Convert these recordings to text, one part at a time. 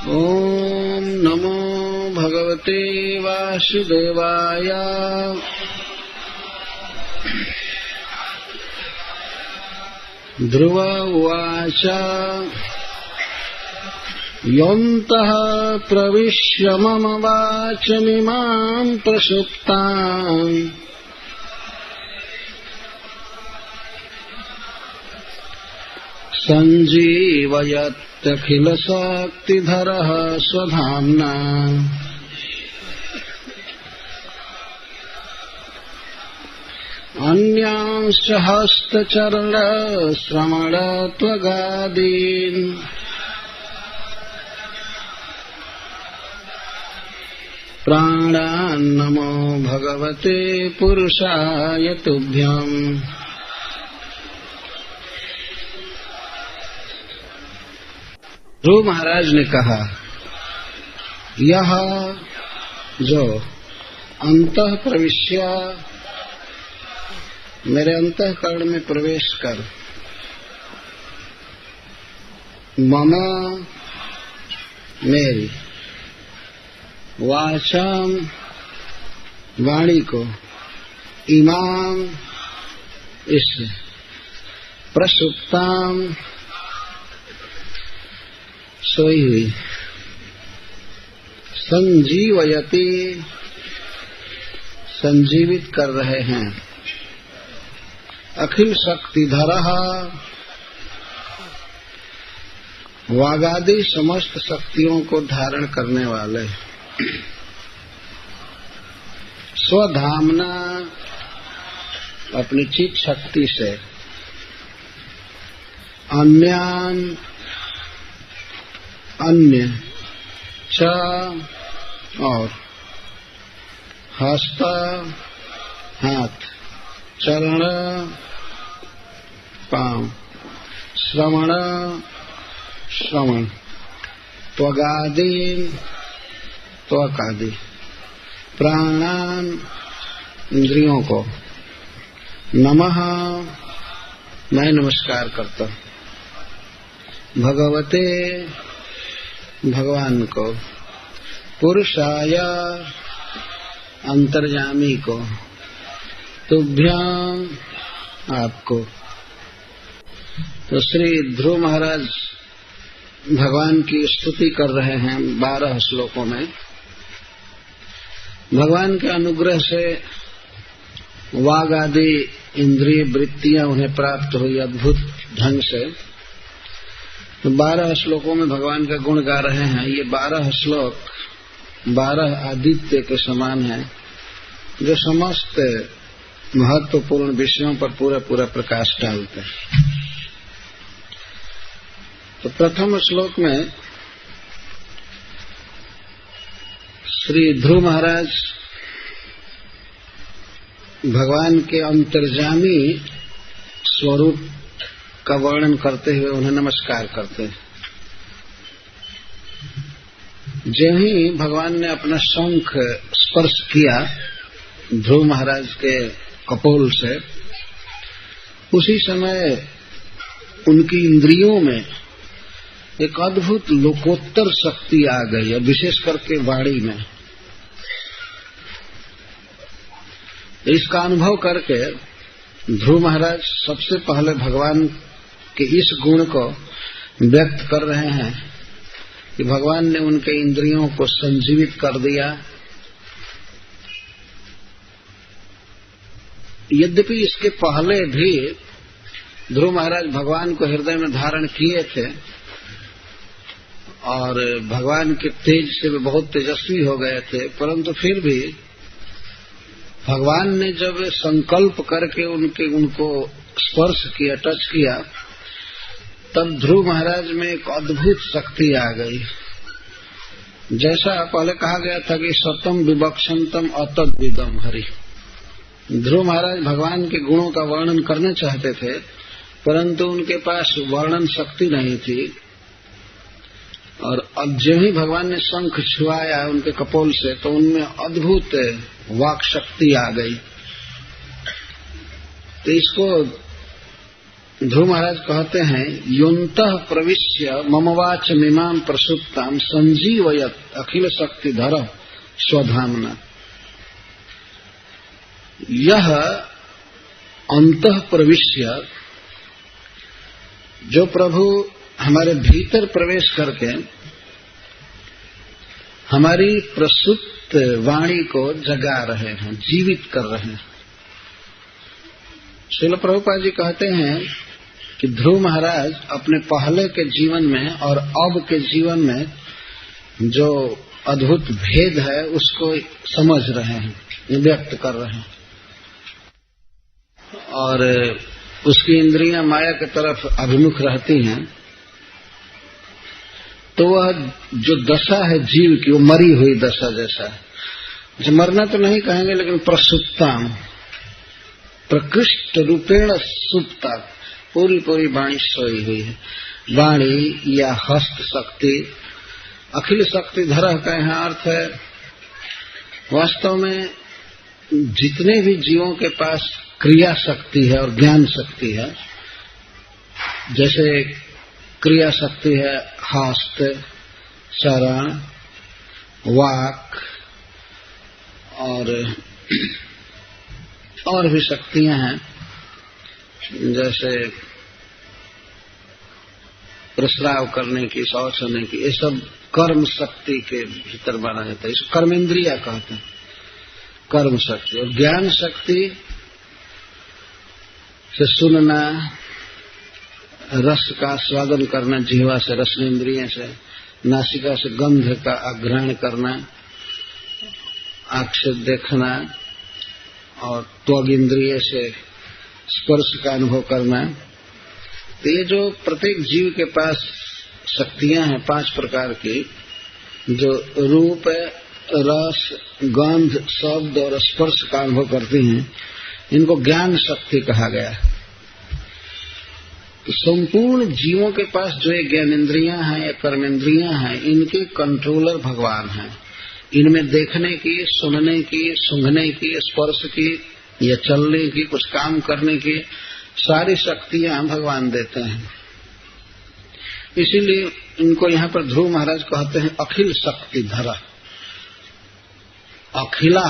ओम नमो भगवते वासुदेवाय। ध्रुव उवाच योऽन्तः प्रविश्य मम वाचमिमां प्रसुप्ताम् सञ्जीवयत्यखिलशक्तिधरः स्वधाम्ना अन्यांश्च हस्तचरणश्रवणत्वगादीन् प्राणान्नमो भगवते पुरुषाय तुभ्यम्। ध्रुव महाराज ने कहा, यह जो अंतः प्रविश्य मेरे अंतःकरण में प्रवेश कर मम मेरी वाचाम वाणी को इमाम इस प्रसुप्ताम सोई हुई संजीवयति संजीवित कर रहे हैं अखिल शक्तिधरः वागादि समस्त शक्तियों को धारण करने वाले स्वधामना अपनी चित शक्ति से अन्य च और हस्त हाथ चरण पांव श्रवण त्वगादि प्राणान इंद्रियों को नमः मैं नमस्कार करता हूँ भगवते भगवान को पुरुषाय अंतर्यामी को तुभ्यां आपको। तो श्री ध्रुव महाराज भगवान की स्तुति कर रहे हैं 12 श्लोकों में। भगवान के अनुग्रह से वाग आदि इंद्रिय वृत्तियां उन्हें प्राप्त हुई अद्भुत ढंग से। तो 12 श्लोकों में भगवान का गुण गा रहे हैं। ये 12 श्लोक 12 आदित्य के समान है जो समस्त महत्वपूर्ण विषयों पर पूरा प्रकाश डालते हैं। तो प्रथम श्लोक में श्री ध्रुव महाराज भगवान के अंतर्यामी स्वरूप का वर्णन करते हुए उन्हें नमस्कार करते हैं। जो ही भगवान ने अपना शंख स्पर्श किया ध्रुव महाराज के कपोल से, उसी समय उनकी इंद्रियों में एक अद्भुत लोकोत्तर शक्ति आ गई, और विशेष करके वाणी में। इसका अनुभव करके ध्रुव महाराज सबसे पहले भगवान के इस गुण को व्यक्त कर रहे हैं कि भगवान ने उनके इंद्रियों को संजीवित कर दिया। यद्यपि इसके पहले भी ध्रुव महाराज भगवान को हृदय में धारण किए थे और भगवान के तेज से वे बहुत तेजस्वी हो गए थे, परंतु फिर भी भगवान ने जब संकल्प करके उनको स्पर्श किया, टच किया, तब ध्रुव महाराज में एक अद्भुत शक्ति आ गई। जैसा पहले कहा गया था कि सतम विवक्षन्तम अतद्विदम हरि। ध्रुव महाराज भगवान के गुणों का वर्णन करना चाहते थे, परंतु उनके पास वर्णन शक्ति नहीं थी। और अब जो ही भगवान ने शंख छुआया उनके कपोल से, तो उनमें अद्भुत वाक शक्ति आ गई। तो इसको ध्रुव महाराज कहते हैं, योन्तः प्रविश्य ममवाच मिमां प्रसुप्तां संजीवयत अखिल शक्तिधर स्वधाम्ना। यह अंतः प्रविश्य, जो प्रभु हमारे भीतर प्रवेश करके हमारी प्रसुप्त वाणी को जगा रहे हैं, जीवित कर रहे हैं। श्रील प्रभुपाद जी कहते हैं कि ध्रुव महाराज अपने पहले के जीवन में और अब के जीवन में जो अद्भुत भेद है उसको समझ रहे हैं, व्यक्त कर रहे हैं, और उसकी इंद्रियां माया की तरफ अभिमुख रहती हैं, तो वह जो दशा है जीव की, वो मरी हुई दशा जैसा है। मरना तो नहीं कहेंगे, लेकिन प्रसुप्ताम, प्रकृष्ट रूपेण सुप्ता, पूरी पूरी वाणी सोई हुई है। वाणी या हस्त शक्ति, अखिल शक्ति धरह का यहाँ अर्थ है, वास्तव में जितने भी जीवों के पास क्रिया शक्ति है और ज्ञान शक्ति है, जैसे क्रिया शक्ति है हस्त, चरण, वाक और भी शक्तियां हैं, जैसे प्रस्राव करने की, शौच होने की, ये सब कर्म शक्ति के भीतर माना जाता है। इसको कर्मेंद्रिया कहते हैं, कर्म शक्ति। और ज्ञान शक्ति से सुनना, रस का स्वादन करना, जिह्वा से रसनेन्द्रिय से, नासिका से गंध का आग्रहण करना, आंख से देखना, और त्वग इंद्रिय से स्पर्श का अनुभव करना। तो ये जो प्रत्येक जीव के पास शक्तियां हैं 5 प्रकार की, जो रूप, रस, गंध, शब्द और स्पर्श का अनुभव करती हैं, इनको ज्ञान शक्ति कहा गया है। तो संपूर्ण जीवों के पास जो ये ज्ञानेन्द्रियां हैं या कर्मेंद्रियां हैं, इनके कंट्रोलर भगवान हैं। इनमें देखने की, सुनने की, सूंघने की, स्पर्श की या चलने की, कुछ काम करने की सारी शक्तियां भगवान देते हैं। इसीलिए इनको यहाँ पर ध्रुव महाराज कहते हैं अखिल शक्तिधर। अखिला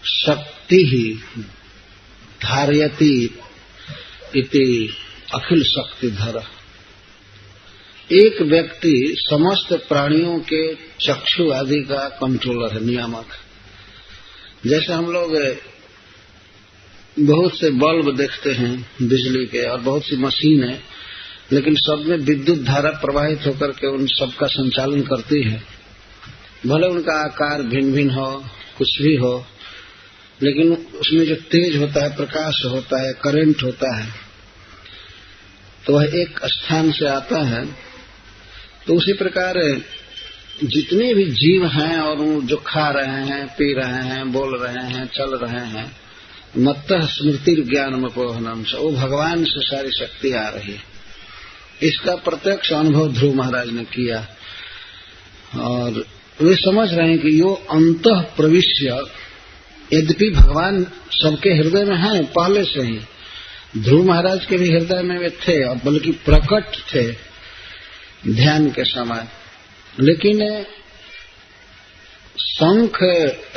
शक्ति ही धारयति इति अखिल शक्तिधर। एक व्यक्ति समस्त प्राणियों के चक्षु आदि का कंट्रोलर है, नियामक। जैसे हम लोग बहुत से बल्ब देखते हैं बिजली के, और बहुत सी मशीन है, लेकिन सब में विद्युत धारा प्रवाहित होकर के उन सब का संचालन करती है। भले उनका आकार भिन्न भिन्न हो, कुछ भी हो, लेकिन उसमें जो तेज होता है, प्रकाश होता है, करंट होता है, तो वह एक स्थान से आता है। तो उसी प्रकार जितने भी जीव हैं और जो खा रहे हैं, पी रहे हैं, बोल रहे हैं, चल रहे हैं, मत्तः स्मृति ज्ञानमपोहनम से, वो भगवान से सारी शक्ति आ रही है। इसका प्रत्यक्ष अनुभव ध्रुव महाराज ने किया, और वे समझ रहे हैं कि यो अंतः प्रविश्य, यद्यपि भगवान सबके हृदय में हैं पहले से ही, ध्रुव महाराज के भी हृदय में वे थे, और बल्कि प्रकट थे ध्यान के समय, लेकिन शंख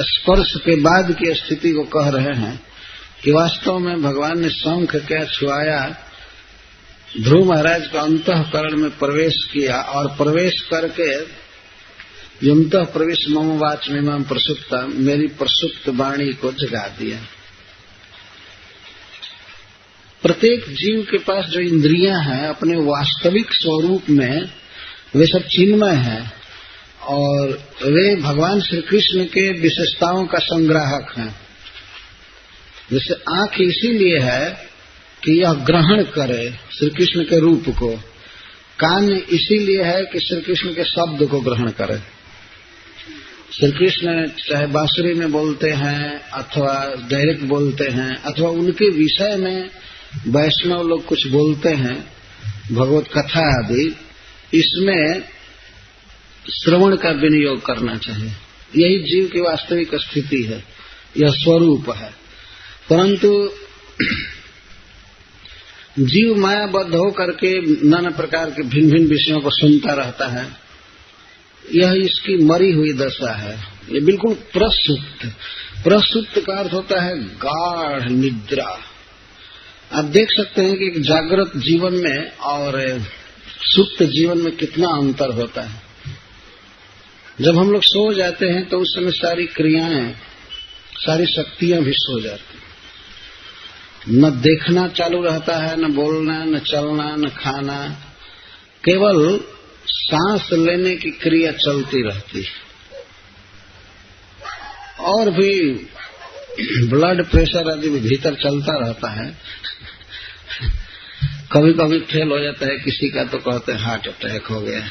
स्पर्श के बाद की स्थिति को कह रहे हैं कि वास्तव में भगवान ने शंख क्या छुआया, ध्रुव महाराज का अंतःकरण में प्रवेश किया, और प्रवेश करके युन्तः प्रवेश मम वाच मिमां प्रसुप्ता, मेरी प्रसुप्त वाणी को जगा दिया। प्रत्येक जीव के पास जो इंद्रियां हैं, अपने वास्तविक स्वरूप में वे सब चिन्मय हैं, और वे भगवान श्री कृष्ण के विशेषताओं का संग्राहक हैं। जैसे आंख इसीलिए है कि यह ग्रहण करे श्री कृष्ण के रूप को, कान इसीलिए है कि श्री कृष्ण के शब्द को ग्रहण करे। श्री कृष्ण चाहे बांसुरी में बोलते हैं, अथवा डायरेक्ट बोलते हैं, अथवा उनके विषय में वैष्णव लोग कुछ बोलते हैं, भगवत कथा आदि, इसमें श्रवण का विनियोग करना चाहिए। यही जीव की वास्तविक स्थिति है, यह स्वरूप है। परंतु जीव मायाबद्ध हो करके नाना प्रकार के भिन्न भिन्न विषयों को सुनता रहता है। यह इसकी मरी हुई दशा है। ये बिल्कुल प्रसुप्त। प्रसुप्त का अर्थ होता है गाढ़ निद्रा। आप देख सकते हैं कि एक जागृत जीवन में और सुप्त जीवन में कितना अंतर होता है। जब हम लोग सो जाते हैं तो उस समय सारी क्रियाएं, सारी शक्तियां भी सो जाती हैं। न देखना चालू रहता है, न बोलना, न चलना, न खाना, केवल सांस लेने की क्रिया चलती रहती है। और भी ब्लड प्रेशर आदि भी भीतर चलता रहता है। कभी कभी फेल हो जाता है किसी का, तो कहते हैं हार्ट अटैक हो गया।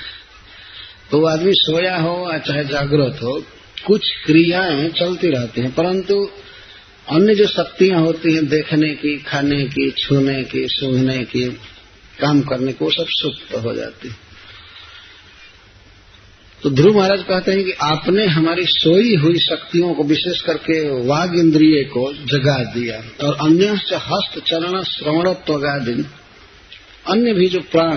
तो आदमी सोया हो या चाहे जागृत हो, कुछ क्रियाएं चलती रहती हैं, परंतु अन्य जो शक्तियां होती हैं देखने की, खाने की, छूने की, सूंघने की, काम करने की, वो सब सुप्त हो जाती। तो ध्रुव महाराज कहते हैं कि आपने हमारी सोई हुई शक्तियों को, विशेष करके वाग इंद्रिय को जगा दिया। और अन्य हस्त चरण श्रवण त्वगादि, अन्य भी जो प्राण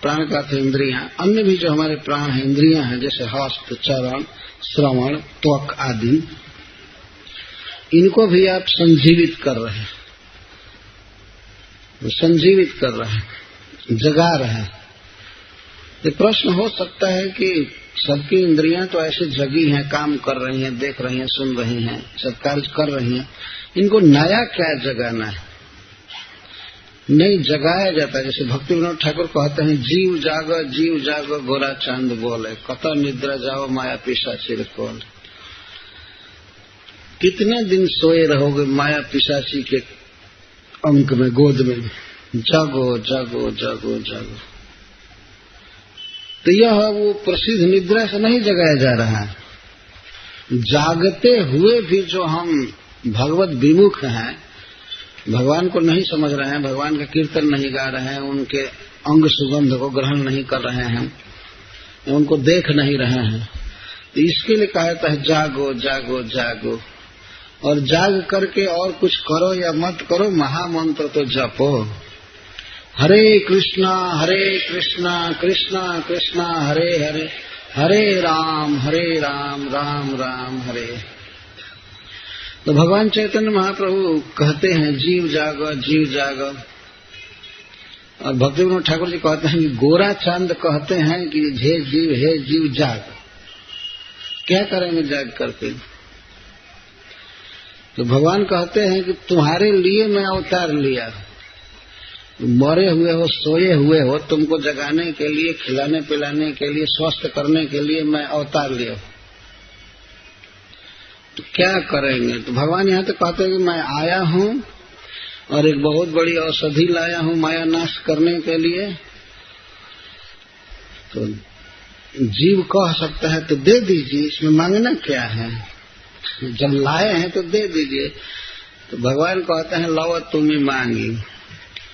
का अर्थ इंद्रियां, अन्य भी जो हमारे प्राण है, इंद्रियां हैं, जैसे हस्त, चरण, श्रवण, त्वक आदि, इनको भी आप संजीवित कर रहे हैं, संजीवित कर रहे हैं, जगा रहे हैं। ये प्रश्न हो सकता है कि सबकी इंद्रियां तो ऐसे जगी हैं, काम कर रही हैं, देख रही हैं, सुन रही हैं, सब कार्य कर रही हैं, इनको नया क्या जगाना है? नहीं जगाया जाता। जैसे भक्ति विनोद ठाकुर कहते हैं, जीव जागो गोरा चांद बोले, कत निद्रा जाओ माया पिशाची कोल। कितने दिन सोए रहोगे माया पिशाची के अंक में, गोद में? जागो जागो जागो जागो। तो यह वो प्रसिद्ध निद्रा से नहीं जगाया जा रहा है। जागते हुए भी जो हम भगवत विमुख हैं, भगवान को नहीं समझ रहे हैं, भगवान का कीर्तन नहीं गा रहे हैं, उनके अंग सुगंध को ग्रहण नहीं कर रहे हैं, उनको देख नहीं रहे हैं, तो इसके लिए कहा जाता है जागो जागो जागो। और जाग करके और कुछ करो या मत करो, महामंत्र तो जपो, हरे कृष्णा कृष्णा कृष्णा हरे हरे, हरे राम राम राम हरे। तो भगवान चैतन्य महाप्रभु कहते हैं जीव जागो। और भक्ति विनोद ठाकुर जी कहते हैं कि गोरा चांद कहते हैं कि हे जीव जाग। क्या करेंगे जाग करके? तो भगवान कहते हैं कि तुम्हारे लिए मैं अवतार लिया। मरे हुए हो, सोए हुए हो, तुमको जगाने के लिए, खिलाने पिलाने के लिए, स्वस्थ करने के लिए मैं अवतार लिया। तो क्या करेंगे? तो भगवान यहाँ तो कहते हैं कि मैं आया हूँ और एक बहुत बड़ी औषधि लाया हूँ माया नाश करने के लिए। तो जीव कह सकता है तो दे दीजिए, इसमें मांगना क्या है? जब लाए हैं तो दे दीजिए। तो भगवान कहते हैं लव तुम्हें मांगी,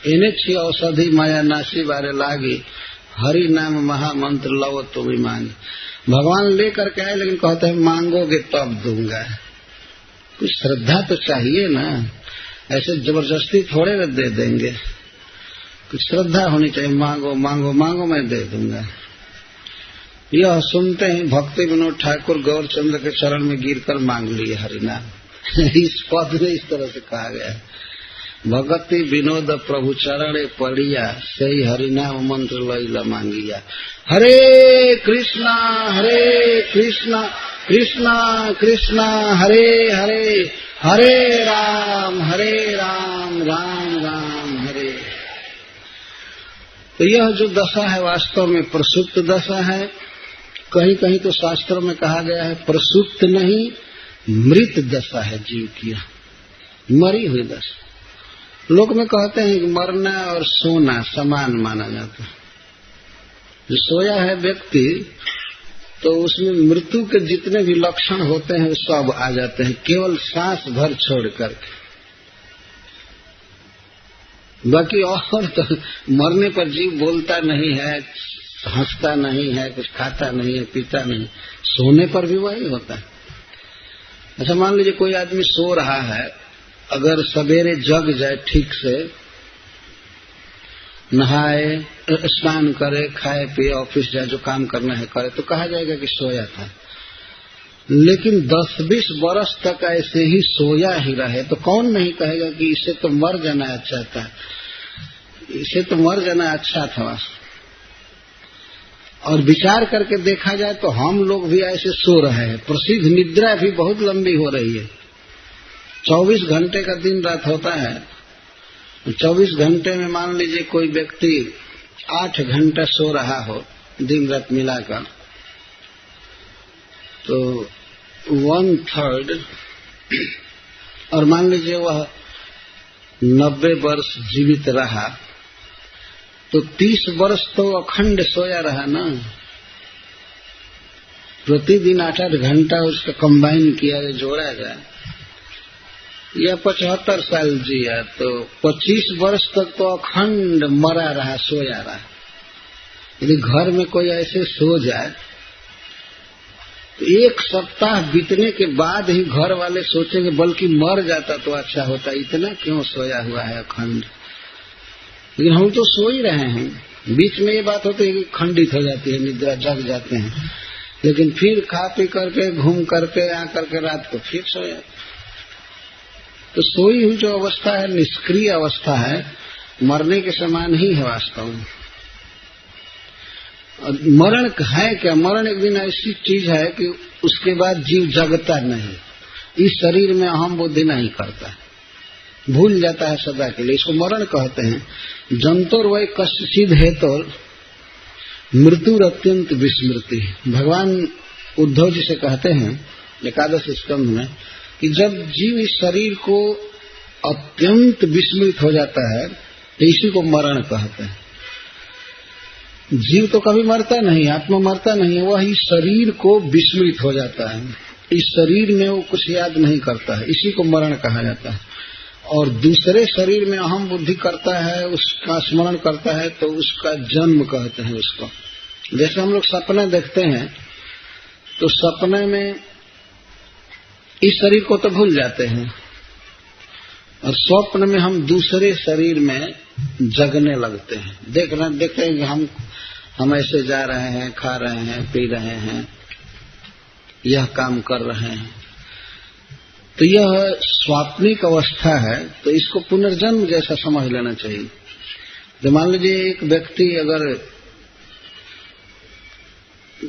इन्हें छी औषधि माया नाशी बारे लागी, हरि नाम महामंत्र लव तुम्हें मांगी। भगवान लेकर के आए, लेकिन कहते हैं मांगोगे तब दूंगा। कुछ श्रद्धा तो चाहिए ना, ऐसे जबरदस्ती थोड़े न दे देंगे, कुछ श्रद्धा होनी चाहिए। मांगो मांगो मांगो, मैं दे दूंगा। यह सुनते ही भक्ति विनोद ठाकुर गौरचंद्र के चरण में गिरकर मांग लिए हरिनाम। इस पद में इस तरह से कहा गया है, भगति विनोद प्रभु चरणे पड़िया, सही हरिनाम मंत्र लैला मांगिया। हरे कृष्णा कृष्णा कृष्णा हरे हरे, हरे राम राम राम हरे। तो यह जो दशा है वास्तव में प्रसुप्त दशा है। कहीं कहीं तो शास्त्रों में कहा गया है प्रसुप्त नहीं, मृत दशा है जीव की, मरी हुई दशा। लोक में कहते हैं कि मरना और सोना समान माना जाता है। जो सोया है व्यक्ति, तो उसमें मृत्यु के जितने भी लक्षण होते हैं सब आ जाते हैं, केवल सांस भर छोड़ करके। बाकी और तो मरने पर जीव बोलता नहीं है, हंसता नहीं है, कुछ खाता नहीं है, पीता नहीं। सोने पर भी वही होता है। अच्छा, मान लीजिए कोई आदमी सो रहा है, अगर सवेरे जग जाए ठीक से नहाए, स्नान करे, खाए पिए, ऑफिस जाए, जो काम करना है करे, तो कहा जाएगा कि सोया था। लेकिन 10-20 वर्ष तक ऐसे ही सोया ही रहे तो कौन नहीं कहेगा कि इसे तो मर जाना अच्छा था, इसे तो मर जाना अच्छा था। और विचार करके देखा जाए तो हम लोग भी ऐसे सो रहे हैं। प्रसिद्ध निद्रा भी बहुत लंबी हो रही है। 24 घंटे का दिन रात होता है। 24 घंटे में मान लीजिए कोई व्यक्ति 8 घंटा सो रहा हो दिन रात मिलाकर, तो 1/3, और मान लीजिए वह 90 वर्ष जीवित रहा तो 30 वर्ष तो अखंड सोया रहा ना। प्रतिदिन 8-8 घंटा उसका कंबाइन किया जाए, जोड़ा जाए, या 75 साल जिया तो 25 वर्ष तक तो अखंड मरा रहा, सोया रहा। यदि घर में कोई ऐसे सो जाए तो 1 सप्ताह बीतने के बाद ही घर वाले सोचेंगे बल्कि मर जाता तो अच्छा होता, इतना क्यों सोया हुआ है अखंड। लेकिन हम तो सो ही रहे हैं। बीच में ये बात होती है कि खंडित हो जाती है निद्रा, जग जाते हैं, लेकिन फिर खा पी करके घूम करके आ करके रात को फिर सो जाते। तो सोई हुई जो अवस्था है निष्क्रिय अवस्था है, मरने के समान ही है वास्तव में। और मरण है क्या? मरण एक दिन ऐसी चीज है कि उसके बाद जीव जगता नहीं, इस शरीर में अहम बुद्धि नहीं करता, भूल जाता है सदा के लिए। इसको मरण कहते हैं। जंतुर वै कश्चिद हेतुर मृत्युर अत्यंत विस्मृति। भगवान उद्धव जी से कहते हैं 11 स्कंध में कि जब जीव इस शरीर को अत्यंत विस्मृत हो जाता है तो इसी को मरण कहते हैं। जीव तो कभी मरता नहीं, आत्मा मरता नहीं है, वह इस शरीर को विस्मृत हो जाता है, इस शरीर में वो कुछ याद नहीं करता है, इसी को मरण कहा जाता है। और दूसरे शरीर में अहम बुद्धि करता है, उसका स्मरण करता है, तो उसका जन्म कहते हैं उसको। जैसे हम लोग सपना देखते हैं तो सपने में इस शरीर को तो भूल जाते हैं, और स्वप्न में हम दूसरे शरीर में जगने लगते हैं। देखते हैं कि हम ऐसे जा रहे हैं, खा रहे हैं, पी रहे हैं, यह काम कर रहे हैं। तो यह स्वाप्निक अवस्था है, तो इसको पुनर्जन्म जैसा समझ लेना चाहिए। तो मान लीजिए एक व्यक्ति अगर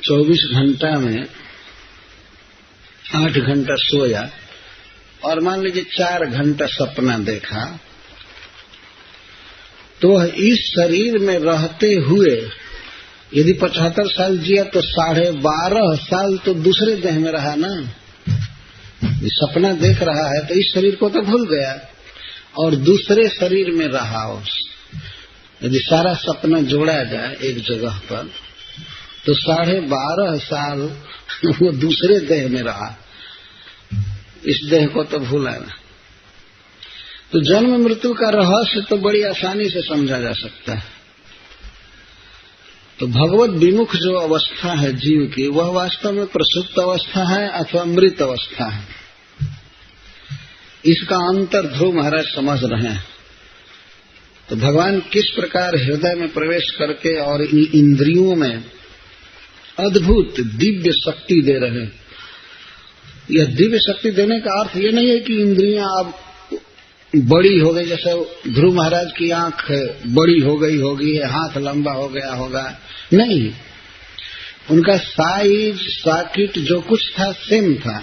24 घंटा में 8 घंटा सोया और मान लीजिए 4 घंटा सपना देखा, तो इस शरीर में रहते हुए यदि 75 साल जिया तो 12.5 साल तो दूसरे देह में रहा ना। सपना देख रहा है तो इस शरीर को तो भूल गया और दूसरे शरीर में रहा। यदि सारा सपना जोड़ा जाए एक जगह पर तो 12.5 साल वो दूसरे देह में रहा, इस देह को तो भूला ना। तो जन्म मृत्यु का रहस्य तो बड़ी आसानी से समझा जा सकता है। तो भगवत विमुख जो अवस्था है जीव की, वह वास्तव में प्रसुप्त अवस्था है अथवा मृत अवस्था है, इसका अंतर ध्रुव महाराज समझ रहे हैं। तो भगवान किस प्रकार हृदय में प्रवेश करके और इन इंद्रियों में अद्भुत दिव्य शक्ति दे रहे हैं। यह दिव्य शक्ति देने का अर्थ ये नहीं है कि इंद्रियां अब बड़ी हो गई, जैसे ध्रुव महाराज की आंख बड़ी हो गई होगी, हाथ लंबा हो गया होगा, नहीं। उनका साइज साकिट जो कुछ था सेम था,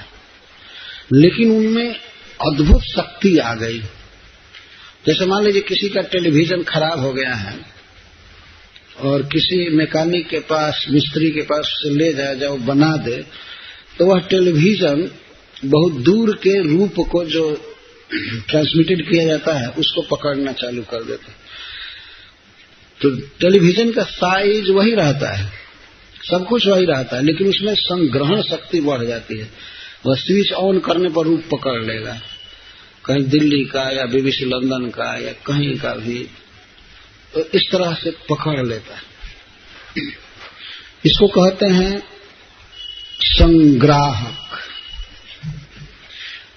लेकिन उनमें अद्भुत शक्ति आ गई। जैसे मान लीजिए किसी का टेलीविजन खराब हो गया है और किसी मैकेनिक के पास, मिस्त्री के पास से ले जाओ बना दे, तो वह टेलीविजन बहुत दूर के रूप को जो ट्रांसमिटेड किया जाता है उसको पकड़ना चालू कर देता है। तो टेलीविजन का साइज वही रहता है, सब कुछ वही रहता है, लेकिन उसमें संग्रहण शक्ति बढ़ जाती है। वह स्विच ऑन करने पर रूप पकड़ लेगा, कहीं दिल्ली का या BBC लंदन का या कहीं का भी, तो इस तरह से पकड़ लेता है। इसको कहते हैं संग्राहक।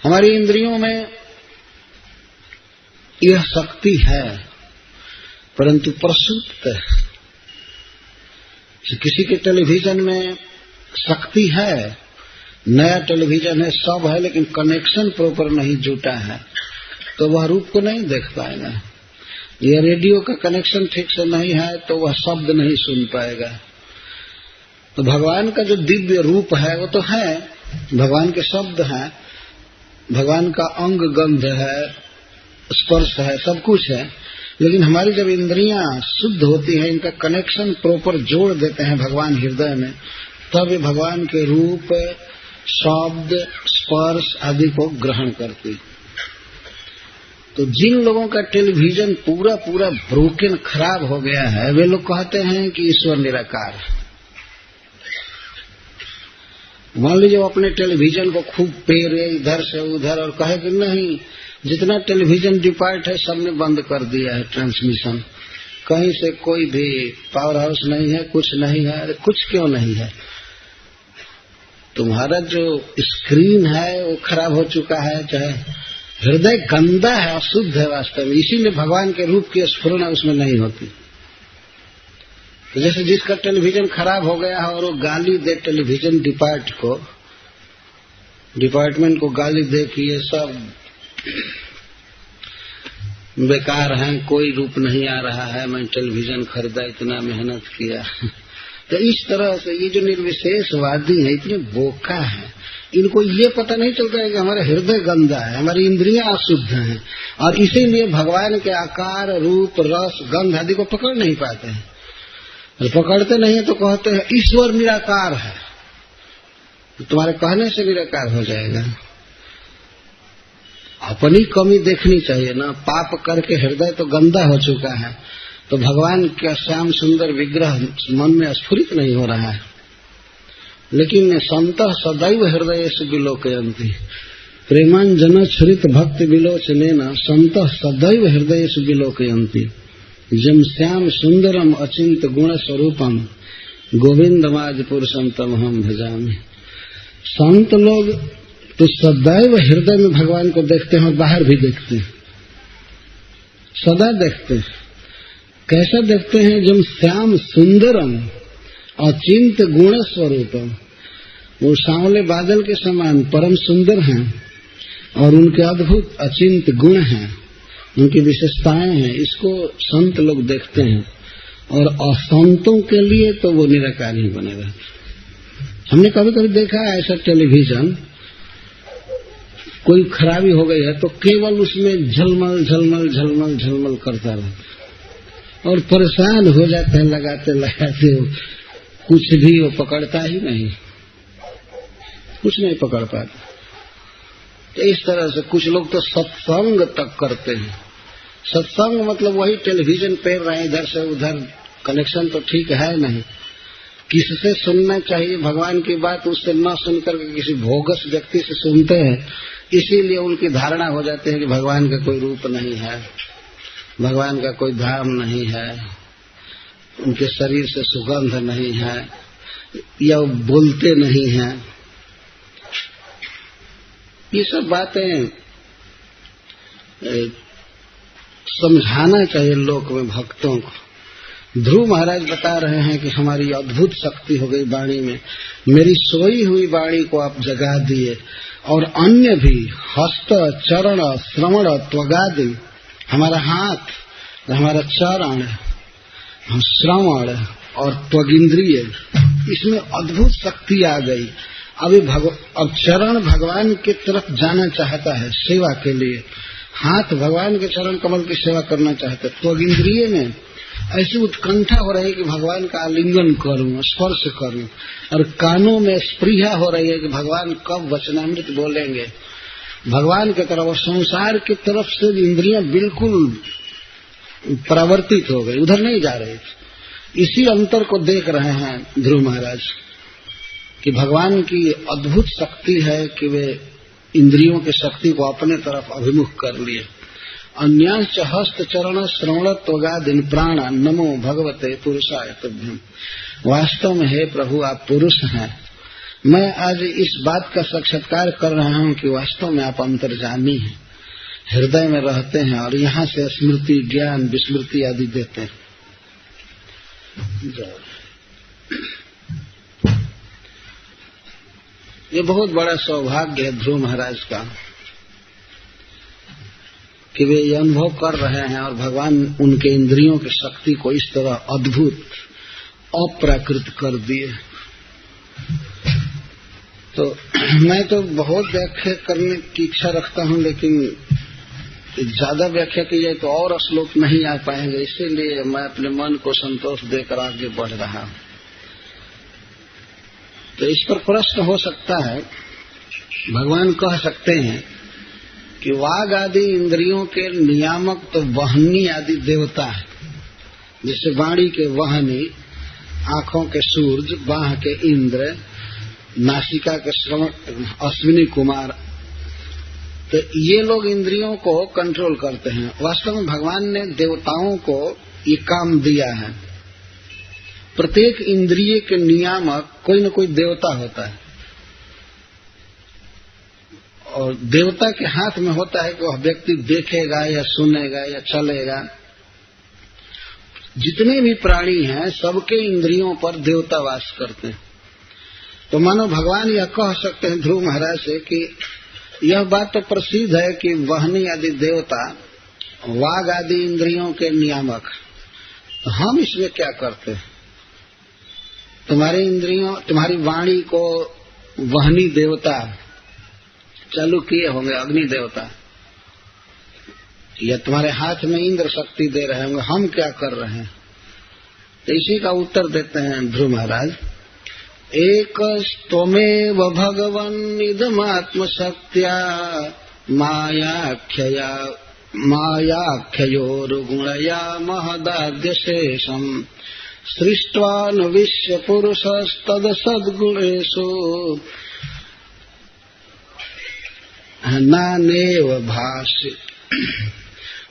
हमारी इंद्रियों में यह शक्ति है, परंतु प्रसुप्त है। किसी के टेलीविजन में शक्ति है, नया टेलीविजन है, सब है, लेकिन कनेक्शन प्रॉपर नहीं जुटा है, तो वह रूप को नहीं देख पाएगा। या रेडियो का कनेक्शन ठीक से नहीं है तो वह शब्द नहीं सुन पाएगा। तो भगवान का जो दिव्य रूप है वो तो है, भगवान के शब्द हैं, भगवान का अंग गंध है, स्पर्श है, सब कुछ है, लेकिन हमारी जब इंद्रियां शुद्ध होती हैं, इनका कनेक्शन प्रॉपर जोड़ देते हैं भगवान हृदय में, तब ये भगवान के रूप, शब्द, स्पर्श आदि को ग्रहण करती। तो जिन लोगों का टेलीविजन पूरा पूरा ब्रोकन, खराब हो गया है, वे लोग कहते हैं कि ईश्वर निराकार है। मान लीजिए वो अपने टेलीविजन को खूब पेरे इधर से उधर और कहे कि नहीं, जितना टेलीविजन डिपार्ट है सबने बंद कर दिया है ट्रांसमिशन, कहीं से कोई भी पावर हाउस नहीं है, कुछ नहीं है। अरे कुछ क्यों नहीं है? तुम्हारा जो स्क्रीन है वो खराब हो चुका है, चाहे हृदय गंदा है, अशुद्ध है वास्तव में, इसीलिए भगवान के रूप की स्फुरना उसमें नहीं होती। तो जैसे जिसका टेलीविजन खराब हो गया है और वो गाली दे टेलीविजन डिपार्टमेंट को गाली दे कि ये सब बेकार हैं, कोई रूप नहीं आ रहा है, मैं टेलीविजन खरीदा, इतना मेहनत किया। तो इस तरह से ये जो निर्विशेषवादी है इतने बोका है, इनको ये पता नहीं चलता है कि हमारा हृदय गंदा है, हमारी इंद्रियां अशुद्ध हैं, और इसीलिए भगवान के आकार, रूप, रस, गंध आदि को पकड़ नहीं पाते हैं। पकड़ते नहीं है तो कहते हैं ईश्वर निराकार है। तुम्हारे कहने से निराकार हो जाएगा। अपनी कमी देखनी चाहिए ना, पाप करके हृदय तो गंदा हो चुका है, तो भगवान का श्याम सुंदर विग्रह मन में स्फुरित नहीं हो रहा है। लेकिन संतः सदैव हृदय से विलोकयन्ति, प्रेमांजन छरित भक्ति विलोचनेन संतः सदैव हृदय से विलोकयन्ति, जम श्याम सुंदरम अचिंत गुण स्वरूपम गोविंदमाज पुरुषम तमहम भजामि। संत लोग तो सदैव हृदय में भगवान को देखते हैं और बाहर भी देखते हैं, सदा देखते हैं। कैसा देखते हैं? जम श्याम सुंदरम अचिंत गुण स्वरूपम, वो सांवले बादल के समान परम सुंदर हैं और उनके अद्भुत अचिंत गुण हैं, उनकी विशेषताएं हैं, इसको संत लोग देखते हैं। और असंतों के लिए तो वो निराकार ही बने रहते। हमने कभी कभी देखा है ऐसा टेलीविजन, कोई खराबी हो गई है तो केवल उसमें झलमल झलमल झलमल झलमल करता रहता और परेशान हो जाते हैं, लगाते लगाते कुछ भी वो पकड़ता ही नहीं, कुछ नहीं पकड़ पाता। तो इस तरह से कुछ लोग तो सत्संग तक करते हैं। सत्संग मतलब वही टेलीविजन पे रहे हैं, इधर से उधर, कनेक्शन तो ठीक है नहीं। किससे सुनना चाहिए भगवान की बात, उससे न सुनकर किसी भोगस व्यक्ति से सुनते हैं, इसीलिए उनकी धारणा हो जाती है कि भगवान का कोई रूप नहीं है, भगवान का कोई धाम नहीं है, उनके शरीर से सुगंध नहीं है, या बोलते नहीं हैं। ये सब बातें समझाना चाहिए लोक में भक्तों को। ध्रुव महाराज बता रहे हैं कि हमारी अद्भुत शक्ति हो गई वाणी में, मेरी सोई हुई वाणी को आप जगा दिए, और अन्य भी हस्त, चरण, श्रवण, त्वगादि, हमारा हाथ, हमारा चरण, श्रवण और त्वगिंद्रिय, इसमें अद्भुत शक्ति आ गई। अब चरण भगवान की तरफ जाना चाहता है सेवा के लिए, हाथ भगवान के चरण कमल की सेवा करना चाहता है, त्वगिंद्रिय में ऐसी उत्कंठा हो रही है कि भगवान का आलिंगन करूं, स्पर्श करूं, और कानों में स्पृहा हो रही है कि भगवान कब वचनामृत बोलेंगे भगवान की तरफ। और संसार की तरफ से इंद्रियां बिल्कुल परावर्तित हो गई, उधर नहीं जा रही। इसी अंतर को देख रहे हैं ध्रुव महाराज कि भगवान की अद्भुत शक्ति है कि वे इंद्रियों की शक्ति को अपने तरफ अभिमुख कर लिए। अन्यांश हस्त चरण श्रवण त्वगादीन प्राण नमो भगवते पुरुषाय तुभ्यम। वास्तव में हे प्रभु आप पुरुष हैं। मैं आज इस बात का साक्षात्कार कर रहा हूं कि वास्तव में आप अंतर्जामी हैं। हृदय में रहते हैं और यहाँ से स्मृति, ज्ञान, विस्मृति आदि देते हैं। ये बहुत बड़ा सौभाग्य है ध्रुव महाराज का कि वे ये अनुभव कर रहे हैं और भगवान उनके इंद्रियों की शक्ति को इस तरह अद्भुत, अप्राकृत कर दिए। तो मैं तो बहुत व्याख्या करने की इच्छा रखता हूं, लेकिन ज्यादा व्याख्या की जाए तो और श्लोक नहीं आ पाएंगे, इसीलिए मैं अपने मन को संतोष देकर आगे बढ़ रहा हूं। तो इस पर प्रश्न हो सकता है, भगवान कह सकते हैं कि वाग आदि इंद्रियों के नियामक तो वहनी आदि देवता है, जैसे वाणी के वहनी, आंखों के सूर्य, बाह के इंद्र, नासिका के श्रवण अश्विनी कुमार। तो ये लोग इंद्रियों को कंट्रोल करते हैं। वास्तव में भगवान ने देवताओं को ये काम दिया है। प्रत्येक इंद्रिय के नियामक कोई न कोई देवता होता है, और देवता के हाथ में होता है कि वह व्यक्ति देखेगा या सुनेगा या चलेगा। जितने भी प्राणी हैं सबके इंद्रियों पर देवता वास करते हैं। तो मानो भगवान यह कह सकते हैं ध्रुव महाराज से कि यह बात तो प्रसिद्ध है कि वहनी आदि देवता वाग आदि इंद्रियों के नियामक, तो हम इसमें क्या करते हैं? तुम्हारी इंद्रियों, तुम्हारी वाणी को वहनी देवता चालू किए होंगे, अग्नि देवता, या तुम्हारे हाथ में इंद्र शक्ति दे रहे होंगे, हम क्या कर रहे हैं? तो इसी का उत्तर देते हैं ध्रुव महाराज। एकस्त्वमेव भगवन् इदमात्मशक्त्या मायाख्ययोर्गुणया महदाद्यशेषम् सृष्ट्वानुविश्य पुरुषस्तदसद्गुणेषु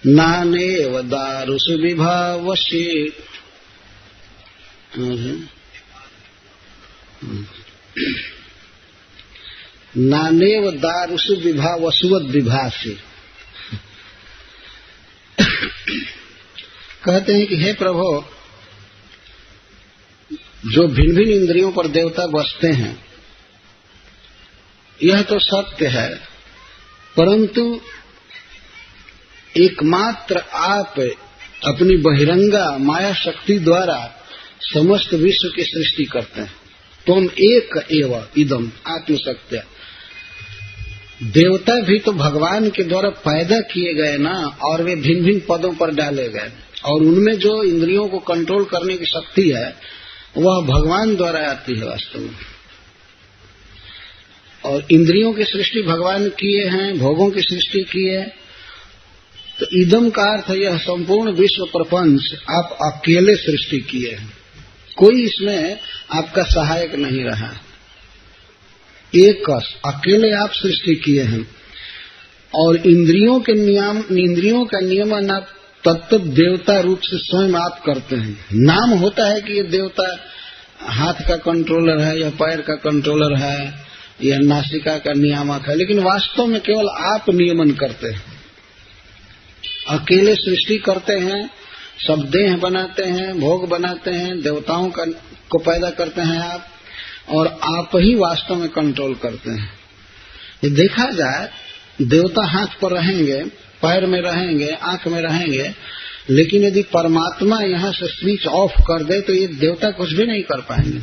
नानेव दारुषु विभावसि नानेव दारुषु विभावसुवद विभासी। कहते हैं कि हे प्रभु, जो भिन्न भिन्न इंद्रियों पर देवता बसते हैं यह तो सत्य है, परंतु एकमात्र आप अपनी बहिरंगा माया शक्ति द्वारा समस्त विश्व की सृष्टि करते हैं। तुम एक एव इदम आत्मशक्त्या। देवता भी तो भगवान के द्वारा पैदा किए गए ना, और वे भिन्न भिन्न पदों पर डाले गए, और उनमें जो इंद्रियों को कंट्रोल करने की शक्ति है वह भगवान द्वारा आती है वास्तव में। और इंद्रियों की सृष्टि भगवान किए हैं, भोगों की सृष्टि की है। तो इदम का अर्थ यह संपूर्ण विश्व प्रपंच आप अकेले सृष्टि किए हैं, कोई इसमें आपका सहायक नहीं रहा। एक अकेले आप सृष्टि किए हैं, और इंद्रियों का नियमन आप तत्व देवता रूप से स्वयं आप करते हैं। नाम होता है कि ये देवता हाथ का कंट्रोलर है या पैर का कंट्रोलर है या नासिका का नियामक है, लेकिन वास्तव में केवल आप नियमन करते हैं, अकेले सृष्टि करते हैं, सब देह बनाते हैं, भोग बनाते हैं, देवताओं को पैदा करते हैं आप, और आप ही वास्तव में कंट्रोल करते हैं। ये देखा जाए, देवता हाथ पर रहेंगे, पैर में रहेंगे, आंख में रहेंगे, लेकिन यदि परमात्मा यहाँ से स्विच ऑफ कर दे तो ये देवता कुछ भी नहीं कर पाएंगे।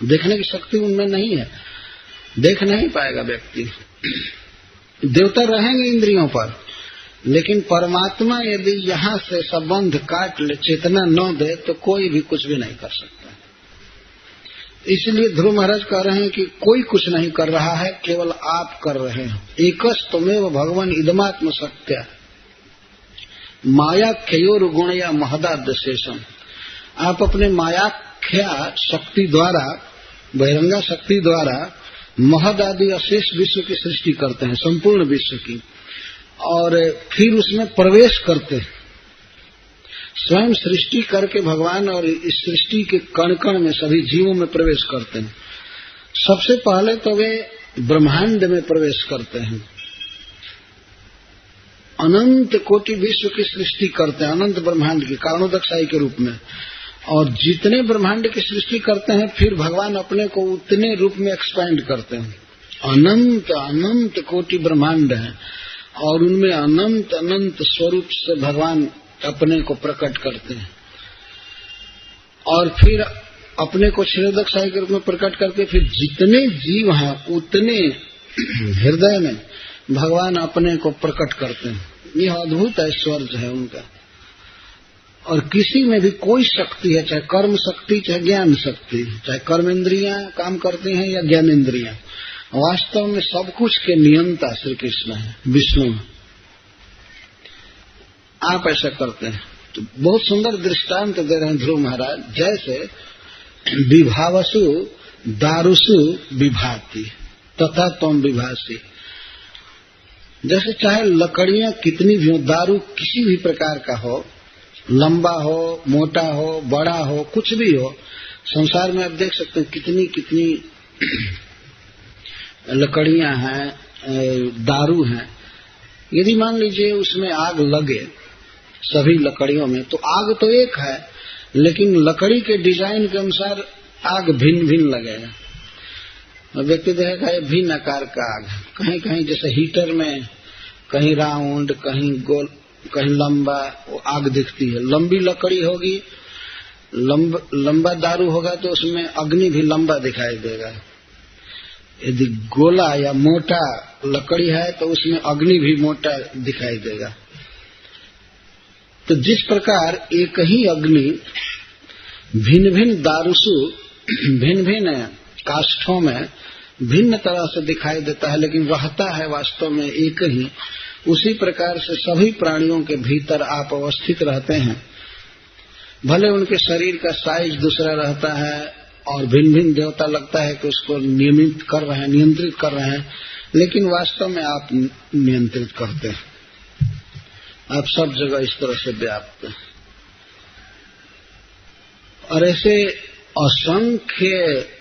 देखने की शक्ति उनमें नहीं है, देख नहीं पाएगा व्यक्ति। देवता रहेंगे इंद्रियों पर, लेकिन परमात्मा यदि यहाँ से संबंध काट ले, चेतना न दे, तो कोई भी कुछ भी नहीं कर सकता। इसलिए ध्रुव महाराज कह रहे हैं कि कोई कुछ नहीं कर रहा है, केवल आप कर रहे हैं। एकस्त्वमेव भगवान इदमात्म सत्या मायाख्योर गुणया महदाद्यशेषम। आप अपने मायाख्या शक्ति द्वारा, बहिरंगा शक्ति द्वारा महद आदि अशेष विश्व की सृष्टि करते हैं, संपूर्ण विश्व की, और फिर उसमें प्रवेश करते हैं। स्वयं सृष्टि करके भगवान और इस सृष्टि के कण कण में सभी जीवों में प्रवेश करते हैं। सबसे पहले तो वे ब्रह्मांड में प्रवेश करते हैं, अनंत कोटि विश्व की सृष्टि करते हैं, अनंत ब्रह्मांड की कारणोदकशाही के रूप में। और जितने ब्रह्मांड की सृष्टि करते हैं फिर भगवान अपने को उतने रूप में एक्सपैंड करते हैं। अनंत अनंत कोटि ब्रह्मांड है और उनमें अनंत अनंत स्वरूप से भगवान अपने को प्रकट करते हैं और फिर अपने को क्षीरोदकशाही के रूप में प्रकट करके फिर जितने जीव हैं उतने हृदय में भगवान अपने को प्रकट करते हैं। यह अद्भुत ऐश्वर्य है उनका। और किसी में भी कोई शक्ति है, चाहे कर्म शक्ति चाहे ज्ञान शक्ति, चाहे कर्म इंद्रियां काम करती हैं या ज्ञान इंद्रियां, वास्तव में सब कुछ के नियंता श्री कृष्ण है, विष्णु। आप ऐसा करते हैं तो बहुत सुंदर दृष्टांत दे रहे हैं ध्रुव महाराज। जैसे विभावसु दारुसु विभाति तथा तुम विभासी। जैसे चाहे लकड़ियां कितनी भी हो, दारू किसी भी प्रकार का हो, लंबा हो, मोटा हो, बड़ा हो, कुछ भी हो, संसार में आप देख सकते हैं कितनी कितनी लकड़ियां हैं, दारू हैं। यदि मान लीजिए उसमें आग लगे सभी लकड़ियों में, तो आग तो एक है लेकिन लकड़ी के डिजाइन के अनुसार आग भिन्न भिन्न लगेगा। व्यक्ति देखेगा ये भिन्न आकार का आग, कहीं कहीं जैसे हीटर में कहीं राउंड कहीं गोल कहीं लंबा वो आग दिखती है। लंबी लकड़ी होगी, लंबा दारू होगा तो उसमें अग्नि भी लंबा दिखाई देगा। यदि गोला या मोटा लकड़ी है तो उसमें अग्नि भी मोटा दिखाई देगा। तो जिस प्रकार एक ही अग्नि भिन्न भिन्न दारुसु भिन्न भिन्न काष्ठों में भिन्न तरह से दिखाई देता है लेकिन रहता है वास्तव में एक ही, उसी प्रकार से सभी प्राणियों के भीतर आप अवस्थित रहते हैं। भले उनके शरीर का साइज दूसरा रहता है और भिन्न भिन्न देवता लगता है कि उसको नियमित कर रहे हैं, नियंत्रित कर रहे हैं, लेकिन वास्तव में आप नियंत्रित करते हैं। आप सब जगह इस तरह से व्याप्त हैं। और ऐसे असंख्य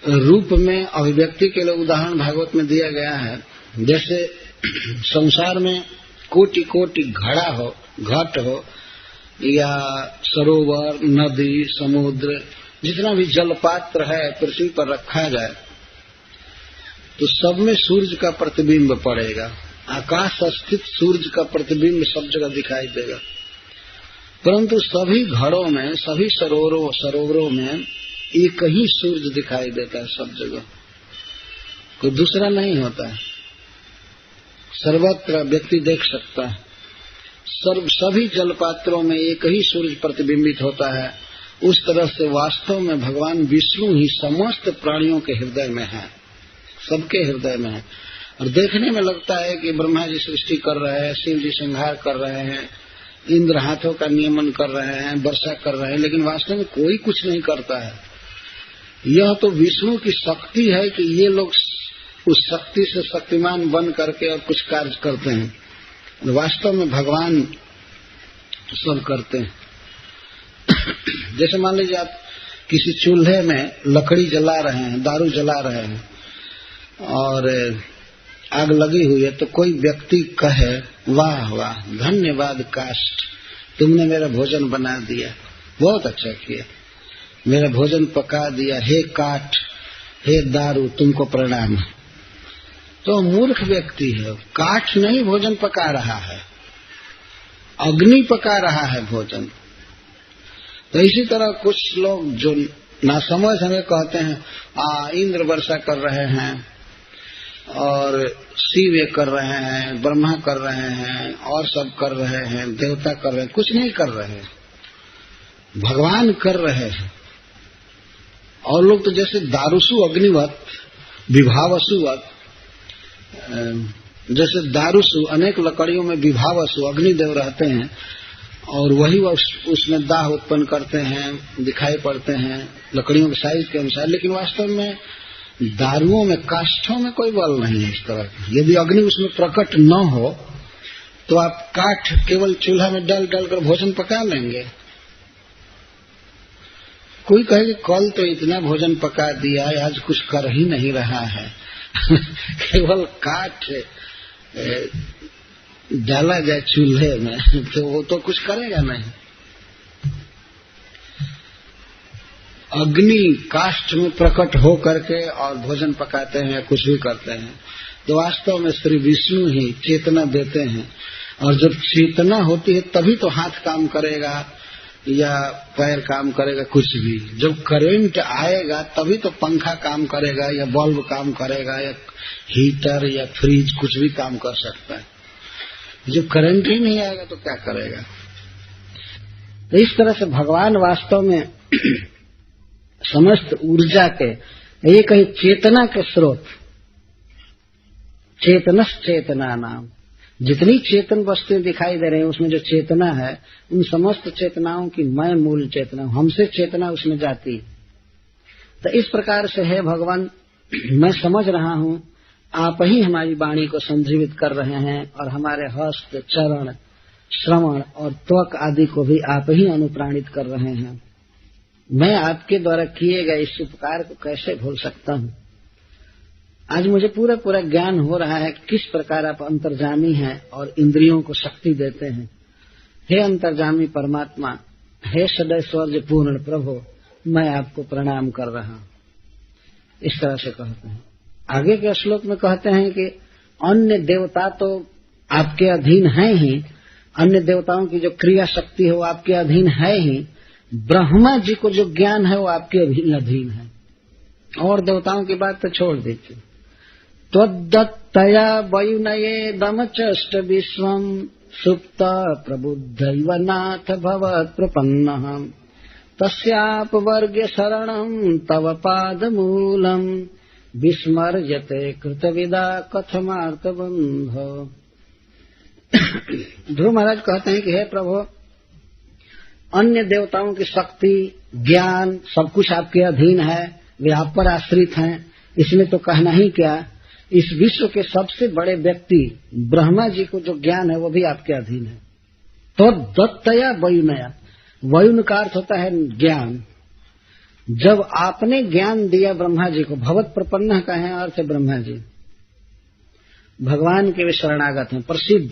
रूप में अभिव्यक्ति के लिए उदाहरण भागवत में दिया गया है। जैसे संसार में कोटि कोटि घड़ा हो, घट हो या सरोवर, नदी, समुद्र, जितना भी जलपात्र है पृथ्वी पर रखा जाए तो सब में सूर्य का प्रतिबिंब पड़ेगा। आकाश स्थित सूर्य का प्रतिबिंब सब जगह दिखाई देगा। परंतु सभी घड़ों में, सभी सरोवरों में एक ही सूर्य दिखाई देता है सब जगह, कोई दूसरा नहीं होता है। सर्वत्र व्यक्ति देख सकता है, सभी जलपात्रों में एक ही सूर्य प्रतिबिंबित होता है। उस तरह से वास्तव में भगवान विष्णु ही समस्त प्राणियों के हृदय में है, सबके हृदय में है। और देखने में लगता है कि ब्रह्मा जी सृष्टि कर रहे हैं, शिव जी संहार कर रहे हैं, इंद्र हाथों का नियमन कर रहे हैं, वर्षा कर रहे हैं, लेकिन वास्तव में कोई कुछ नहीं करता है। यह तो विष्णु की शक्ति है कि ये लोग उस शक्ति से शक्तिमान बन करके और कुछ कार्य करते हैं। वास्तव में भगवान सब करते हैं। जैसे मान लीजिए आप किसी चूल्हे में लकड़ी जला रहे हैं, दारू जला रहे हैं और आग लगी हुई है, तो कोई व्यक्ति कहे वाह वाह धन्यवाद काष्ठ, तुमने मेरा भोजन बना दिया, बहुत अच्छा किया, मेरा भोजन पका दिया, हे काठ, हे दारू, तुमको प्रणाम। तो मूर्ख व्यक्ति है, काठ नहीं भोजन पका रहा है, अग्नि पका रहा है भोजन। तो इसी तरह कुछ लोग जो नासमझ हमें कहते हैं इंद्र वर्षा कर रहे हैं और शिव ये कर रहे हैं, ब्रह्मा कर रहे हैं और सब कर रहे हैं, देवता कर रहे हैं, कुछ नहीं कर रहे हैं, भगवान कर रहे हैं। और लोग तो जैसे दारुसु अग्निवत विभावसुवत, जैसे दारुसु अनेक लकड़ियों में विभावसु अग्निदेव रहते हैं और वही उसमें दाह उत्पन्न करते हैं, दिखाई पड़ते हैं लकड़ियों के साइज के अनुसार, लेकिन वास्तव में दारुओं में, काष्ठों में कोई बल नहीं है इस तरह। यदि अग्नि उसमें प्रकट न हो तो आप काठ केवल चूल्हा में डाल कर भोजन पका लेंगे। कोई कहे कि कल तो इतना भोजन पका दिया, आज कुछ कर ही नहीं रहा है केवल काठ डाला जाए चूल्हे में तो वो तो कुछ करेगा नहीं। अग्नि काष्ठ में प्रकट हो करके और भोजन पकाते हैं या कुछ भी करते हैं, तो वास्तव में श्री विष्णु ही चेतना देते हैं। और जब चेतना होती है तभी तो हाथ काम करेगा या पैर काम करेगा, कुछ भी। जब करंट आएगा तभी तो पंखा काम करेगा या बल्ब काम करेगा या हीटर या फ्रिज कुछ भी काम कर सकता है। जब करंट ही नहीं आएगा तो क्या करेगा। तो इस तरह से भगवान वास्तव में समस्त ऊर्जा के, ये कहीं चेतना के स्रोत, चेतनस चेतना नाम, जितनी चेतन वस्तुएं दिखाई दे रही हैं उसमें जो चेतना है उन समस्त चेतनाओं की मैं मूल चेतना हूं, हमसे चेतना उसमें जाती है। तो इस प्रकार से है भगवान, मैं समझ रहा हूं आप ही हमारी वाणी को संजीवित कर रहे हैं और हमारे हस्त, चरण, श्रवण और त्वक आदि को भी आप ही अनुप्राणित कर रहे हैं। मैं आपके द्वारा किए गए इस उपकार को कैसे भूल सकता हूं। आज मुझे पूरा पूरा ज्ञान हो रहा है किस प्रकार आप अंतर्जामी हैं और इंद्रियों को शक्ति देते हैं। हे अंतर्जामी परमात्मा, हे सदैश्वर्य पूर्ण प्रभु, मैं आपको प्रणाम कर रहा हूं। इस तरह से कहते हैं। आगे के श्लोक में कहते हैं कि अन्य देवता तो आपके अधीन हैं ही, अन्य देवताओं की जो क्रिया शक्ति है वो आपके अधीन है ही, ब्रह्मा जी को जो ज्ञान है वो आपके अधीन है। और देवताओं की बात तो छोड़ दीजिए। त्वद्दत्तया वयुनयेदमचष्ट विश्वम् सुप्त प्रबुद्धैव नाथ भवत् प्रपन्नः तस्यापवर्ग्य शरणम् तव पादमूलम् विस्मर्यते कृतविदा कथमार्तबन्ध। ध्रुव महाराज कहते हैं कि हे प्रभु, अन्य देवताओं की शक्ति, ज्ञान सब कुछ आपके अधीन है, वे आप पर आश्रित हैं। इसमें तो कहना ही क्या, इस विश्व के सबसे बड़े व्यक्ति ब्रह्मा जी को जो ज्ञान है वो भी आपके अधीन है। तो दत्तया वयुनया, वयुन का अर्थ होता है ज्ञान। जब आपने ज्ञान दिया ब्रह्मा जी को, भवत प्रपन्न का है अर्थ है ब्रह्मा जी भगवान के वे शरणागत हैं, प्रसिद्ध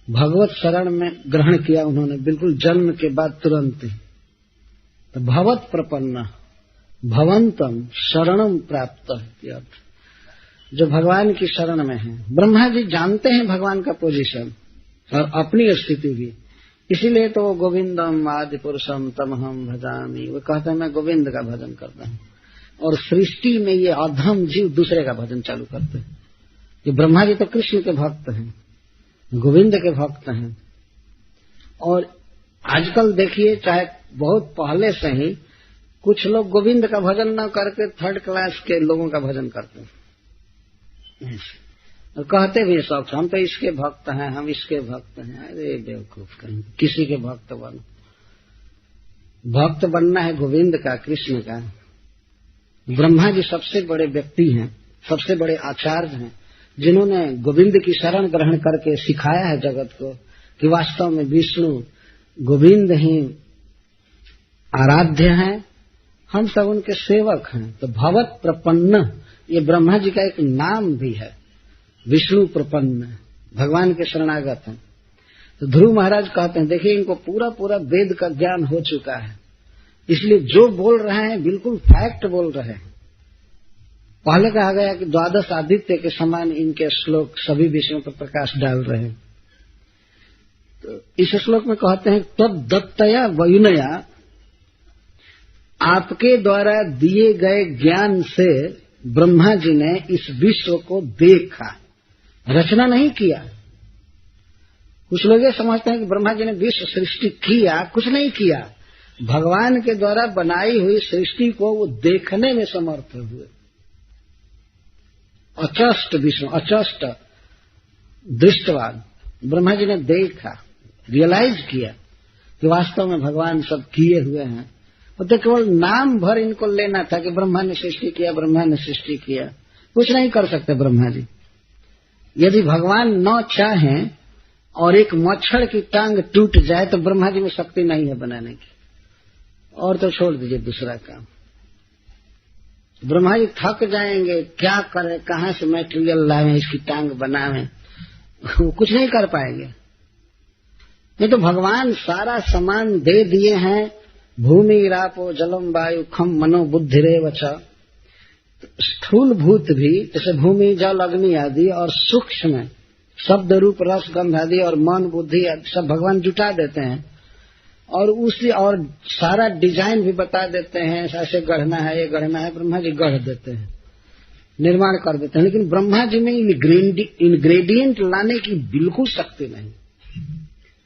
भगवत शरण में ग्रहण किया उन्होंने बिल्कुल जन्म के बाद तुरंत ही। तो भवत प्रपन्न भवंतम शरणम प्राप्त है, जो भगवान की शरण में है। ब्रह्मा जी जानते हैं भगवान का पोजीशन और अपनी स्थिति भी, इसीलिए तो वो गोविंदम आदि पुरुषम तमहम भजामि, वो कहते हैं मैं गोविंद का भजन करता हूँ। और सृष्टि में ये अधम जीव दूसरे का भजन चालू करते हैं। ये ब्रह्मा जी तो कृष्ण के भक्त हैं, गोविंद के भक्त हैं। और आजकल देखिए, चाहे बहुत पहले से ही कुछ लोग गोविंद का भजन न करके थर्ड क्लास के लोगों का भजन करते हैं और कहते भी सब हम तो इसके भक्त हैं, हम इसके भक्त हैं। अरे बेवकूफ, कहीं किसी के भक्त बनो। भक्त बनना है गोविंद का, कृष्ण का। ब्रह्मा जी सबसे बड़े व्यक्ति हैं, सबसे बड़े आचार्य हैं, जिन्होंने गोविंद की शरण ग्रहण करके सिखाया है जगत को कि वास्तव में विष्णु गोविंद ही आराध्य हैं, हम सब उनके सेवक हैं। तो भवत प्रपन्न ये ब्रह्मा जी का एक नाम भी है, विष्णु प्रपन्न, भगवान के शरणागत हैं। तो ध्रुव महाराज कहते हैं, देखिए इनको पूरा पूरा वेद का ज्ञान हो चुका है, इसलिए जो बोल रहे हैं बिल्कुल फैक्ट बोल रहे हैं। पहले कहा गया कि द्वादश आदित्य के समान इनके श्लोक सभी विषयों पर प्रकाश डाल रहे हैं। तो इस श्लोक में कहते हैं तब दत्तया वयुनया, आपके द्वारा दिए गए ज्ञान से ब्रह्मा जी ने इस विश्व को देखा, रचना नहीं किया। कुछ लोग ये समझते हैं कि ब्रह्मा जी ने विश्व सृष्टि किया, कुछ नहीं किया। भगवान के द्वारा बनाई हुई सृष्टि को वो देखने में समर्थ हुए। अचष्ट विष्णु, अचष्ट दृष्टवाद, ब्रह्मा जी ने देखा, रियलाइज किया कि वास्तव में भगवान सब किए हुए हैं। तो केवल नाम भर इनको लेना था कि ब्रह्मा ने सृष्टि किया, ब्रह्मा ने सृष्टि किया। कुछ नहीं कर सकते ब्रह्मा जी। यदि भगवान न चाहें और एक मच्छर की टांग टूट जाए तो ब्रह्मा जी में शक्ति नहीं है बनाने की, और तो छोड़ दीजिए दूसरा काम। ब्रह्मा जी थक जाएंगे, क्या करें, कहाँ से मैटेरियल लावें, इसकी टांग बनावें, वो कुछ नहीं कर पाएंगे। नहीं तो भगवान सारा सामान दे दिए हैं, भूमि रापो जलम वायु खम मनो बुद्धिरेव च। स्थूल भूत भी जैसे भूमि जल अग्नि आदि और सूक्ष्म शब्द रूप रस गंध आदि और मन बुद्धि आदि सब भगवान जुटा देते हैं और उसी और सारा डिजाइन भी बता देते हैं, ऐसे गढ़ना है, ये गढ़ना है, ब्रह्मा जी गढ़ देते हैं, निर्माण कर देते हैं। लेकिन ब्रह्मा जी में इंग्रेडिएंट लाने की बिल्कुल शक्ति नहीं,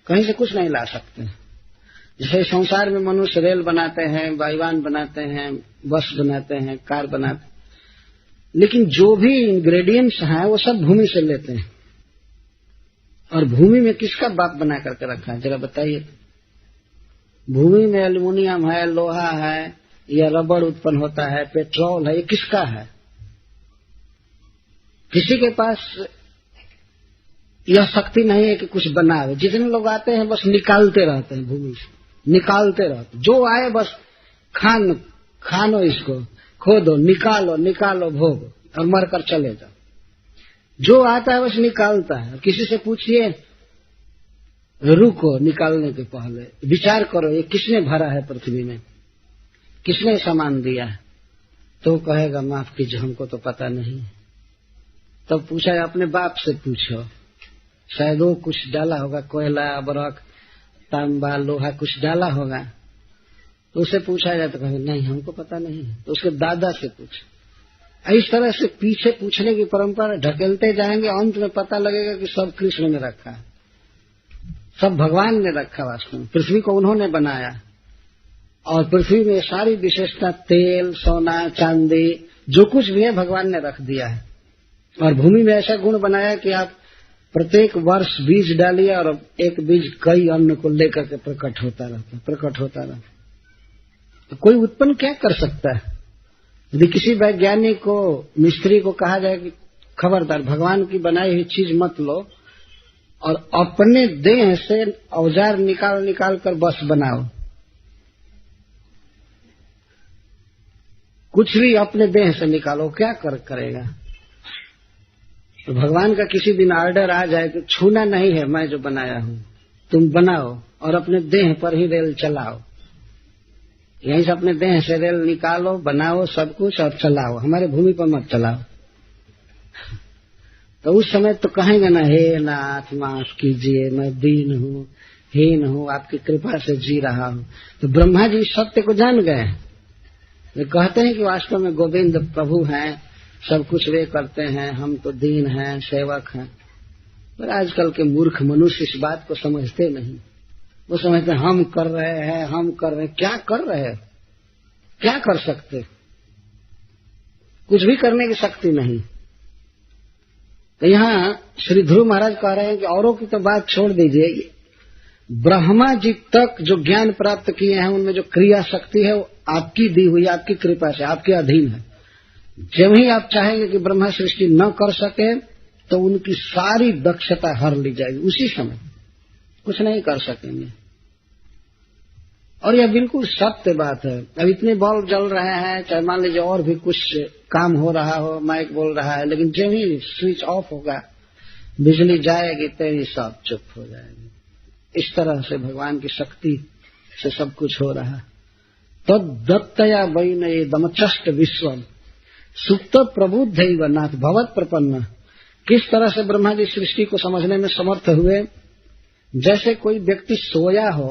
कहीं से कुछ नहीं ला सकते। जैसे संसार में मनुष्य रेल बनाते हैं, वायुयान बनाते हैं, बस बनाते हैं, कार बनाते हैं, लेकिन जो भी इंग्रेडिएंट्स हैं वो सब भूमि से लेते हैं। और भूमि में किसका बाप बना करके रखा है जरा बताइए। भूमि में एल्युमिनियम है, लोहा है, या रबड़ उत्पन्न होता है, पेट्रोल है, ये किसका है? किसी के पास यह शक्ति नहीं है कि कुछ बनावे। जितने लोग आते हैं बस निकालते रहते हैं, भूमि से निकालते रहते, जो आए बस खानो, इसको खोदो, निकालो निकालो, भोग और मरकर चले जाओ। जो आता है बस निकालता है। किसी से पूछिए, रुको, निकालने के पहले विचार करो ये किसने भरा है पृथ्वी में, किसने सामान दिया है, तो कहेगा माफ कीजिए हमको तो पता नहीं। तब पूछा अपने बाप से पूछो, शायद वो कुछ डाला होगा, कोयला अबरक तांबा लोहा कुछ डाला होगा। तो उसे पूछा जाए तो कहे नहीं हमको पता नहीं है। तो उसके दादा से पूछ। इस तरह से पीछे पूछने की परंपरा ढकेलते जाएंगे, अंत में पता लगेगा कि सब कृष्ण ने रखा है, सब भगवान ने रखा। वास्तव में पृथ्वी को उन्होंने बनाया और पृथ्वी में सारी विशेषता तेल, सोना, चांदी जो कुछ भी है भगवान ने रख दिया है। और भूमि में ऐसा गुण बनाया कि आप प्रत्येक वर्ष बीज डालिए और एक बीज कई अन्न को लेकर के प्रकट होता रहता। तो कोई उत्पन्न क्या कर सकता है? यदि किसी वैज्ञानिक को, मिस्त्री को कहा जाए कि खबरदार भगवान की बनाई हुई चीज मत लो और अपने देह से औजार निकाल कर बस बनाओ, कुछ भी अपने देह से निकालो, क्या करेगा? तो भगवान का किसी दिन ऑर्डर आ जाए कि छूना नहीं है मैं जो बनाया हूं, तुम बनाओ और अपने देह पर ही रेल चलाओ, यहीं से अपने देह से रेल निकालो, बनाओ सब कुछ और चलाओ, हमारे भूमि पर मत चलाओ। तो उस समय तो कहेंगे ना, हे नाथ माफ कीजिए, मैं दीन हूँ, हीन हूँ, आपकी कृपा से जी रहा हूँ। तो ब्रह्मा जी सत्य को जान गए। वे कहते हैं कि वास्तव में गोविंद प्रभु हैं, सब कुछ वे करते हैं, हम तो दीन हैं, सेवक हैं। पर आजकल के मूर्ख मनुष्य इस बात को समझते नहीं। वो समझते हैं हम कर रहे हैं। क्या कर रहे हैं? क्या कर सकते? कुछ भी करने की शक्ति नहीं। तो यहाँ श्री ध्रुव महाराज कह रहे हैं कि औरों की तो बात छोड़ दीजिए, ब्रह्मा जी तक जो ज्ञान प्राप्त किए हैं उनमें जो क्रिया शक्ति है वो आपकी दी हुई, आपकी कृपा से, आपके अधीन है। जब ही आप चाहेंगे कि ब्रह्मा सृष्टि न कर सके तो उनकी सारी दक्षता हर ली जाएगी, उसी समय कुछ नहीं कर सकेंगे। और यह बिल्कुल सत्य बात है। अब इतने बल्ब जल रहे हैं, चाहे मान लीजिए और भी कुछ काम हो रहा हो, माइक बोल रहा है, लेकिन जब ही स्विच ऑफ होगा, बिजली जाएगी, तेरी सब चुप हो जाएगी। इस तरह से भगवान की शक्ति से सब कुछ हो रहा है। तो दत्तया वैनये दमचष्ट विश्वम सुप्त प्रबुद्धैव नाथ भवत प्रपन्न। किस तरह से ब्रह्मा जी सृष्टि को समझने में समर्थ हुए? जैसे कोई व्यक्ति सोया हो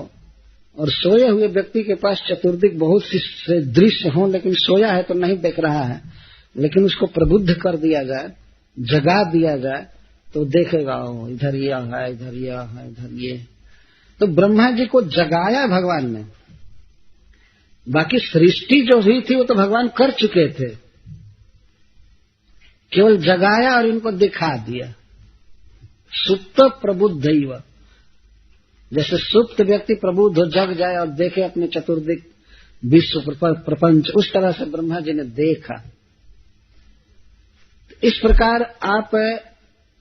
और सोए हुए व्यक्ति के पास चतुर्दिक बहुत से दृश्य हो, लेकिन सोया है तो नहीं देख रहा है, लेकिन उसको प्रबुद्ध कर दिया जाए, जगा दिया जाए, तो देखेगा इधर यह है, इधर यह है, इधर ये। तो ब्रह्मा जी को जगाया भगवान ने। बाकी सृष्टि जो हुई थी वो तो भगवान कर चुके थे, केवल जगाया और इनको दिखा दिया। सुप्त प्रबुद्धैव, जैसे सुप्त व्यक्ति प्रबुद्ध हो, जग जाए और देखे अपने चतुर्दिक विश्व प्रपंच, उस तरह से ब्रह्मा जी ने देखा। इस प्रकार आप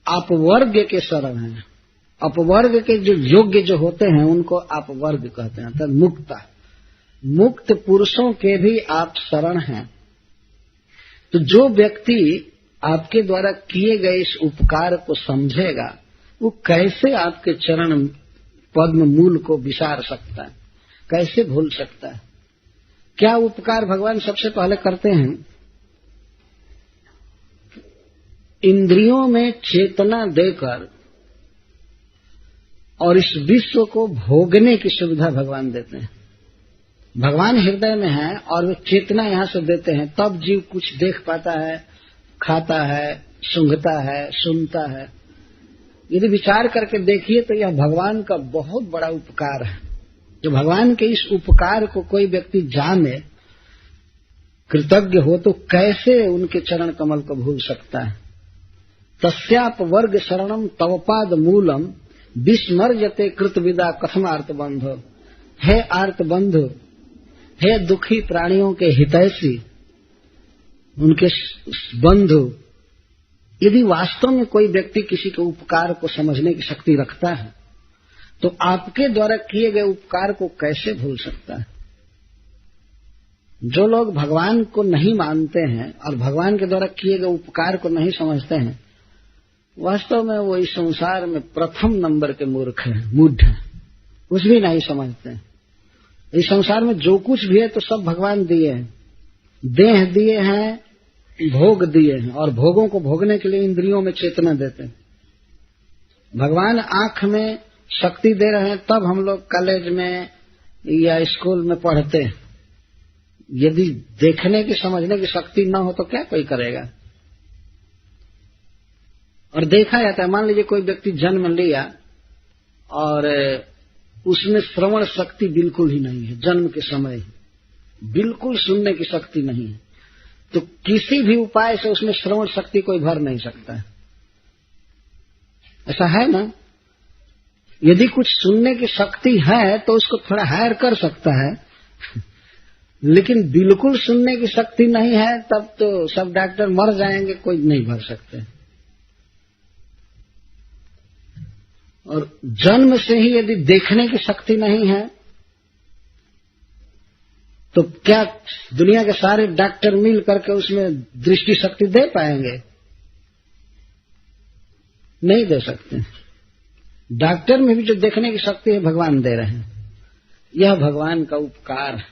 अपवर्ग के शरण हैं। अपवर्ग के जो योग्य जो होते हैं उनको आप वर्ग कहते हैं, अर्थात मुक्त पुरुषों के भी आप शरण हैं। तो जो व्यक्ति आपके द्वारा किए गए इस उपकार को समझेगा वो कैसे आपके चरण पद्म मूल को विसार सकता है, कैसे भूल सकता है? क्या उपकार भगवान सबसे पहले करते हैं? इंद्रियों में चेतना देकर और इस विश्व को भोगने की सुविधा भगवान देते हैं। भगवान हृदय में है और वे चेतना यहां से देते हैं, तब जीव कुछ देख पाता है, खाता है, सूंघता है, सुनता है। यदि विचार करके देखिए तो यह भगवान का बहुत बड़ा उपकार है। जो भगवान के इस उपकार को कोई व्यक्ति जाने, कृतज्ञ हो, तो कैसे उनके चरण कमल को भूल सकता है? तस्याप वर्ग शरणम तवपाद मूलम विस्मर्यते कृतविदा कथमार्थ बंधो। हे आर्त बंधु, हे दुखी प्राणियों के हितैषी, उनके बंधु, यदि वास्तव में कोई व्यक्ति किसी के उपकार को समझने की शक्ति रखता है तो आपके द्वारा किए गए उपकार को कैसे भूल सकता है? जो लोग भगवान को नहीं मानते हैं और भगवान के द्वारा किए गए उपकार को नहीं समझते हैं, वास्तव में वो इस संसार में प्रथम नंबर के मूर्ख हैं, मूढ़ हैं, कुछ भी नहीं समझते हैं। इस संसार में जो कुछ भी है तो सब भगवान दिए हैं। देह दिए हैं, भोग दिए हैं, और भोगों को भोगने के लिए इंद्रियों में चेतना देते हैं। भगवान आंख में शक्ति दे रहे हैं, तब हम लोग कॉलेज में या स्कूल में पढ़ते हैं। यदि देखने की समझने की शक्ति न हो तो क्या कोई करेगा? और देखा जाता है, मान लीजिए कोई व्यक्ति जन्म लिया और उसमें श्रवण शक्ति बिल्कुल ही नहीं है, जन्म के समय बिल्कुल सुनने की शक्ति नहीं है, तो किसी भी उपाय से उसमें श्रवण शक्ति कोई भर नहीं सकता है। ऐसा है ना? यदि कुछ सुनने की शक्ति है तो उसको थोड़ा हायर कर सकता है, लेकिन बिल्कुल सुनने की शक्ति नहीं है, तब तो सब डॉक्टर मर जाएंगे, कोई नहीं भर सकते। और जन्म से ही यदि देखने की शक्ति नहीं है तो क्या दुनिया के सारे डॉक्टर मिल करके उसमें दृष्टि शक्ति दे पाएंगे? नहीं दे सकते। डॉक्टर में भी जो देखने की शक्ति है भगवान दे रहे हैं। यह भगवान का उपकार है,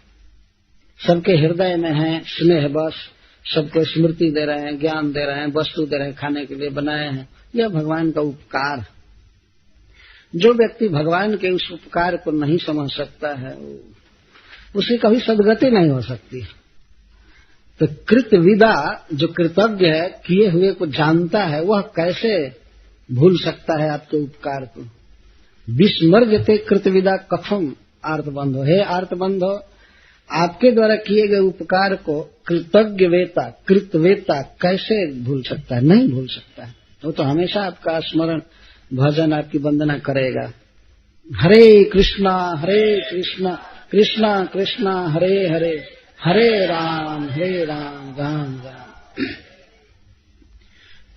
सबके हृदय में है, स्नेह बस, सबको स्मृति दे रहे हैं, ज्ञान दे रहे हैं, वस्तु दे रहे हैं, खाने के लिए बनाए हैं। यह भगवान का उपकार है। जो व्यक्ति भगवान के उस उपकार को नहीं समझ सकता है, उसे कभी सद्गति नहीं हो सकती। तो कृतविदा, जो कृतज्ञ है, किए हुए को जानता है, वह कैसे भूल सकता है आपके उपकार को? विस्मर्यते कृतविदा कथम आर्तबंधो। हे आर्तबंधो, आपके द्वारा किए गए उपकार को कृतज्ञ वेता, कृतवेता कैसे भूल सकता है? नहीं भूल सकता है। वो तो हमेशा आपका स्मरण, भजन, आपकी वंदना करेगा। हरे कृष्णा कृष्णा कृष्णा हरे हरे, हरे राम राम राम।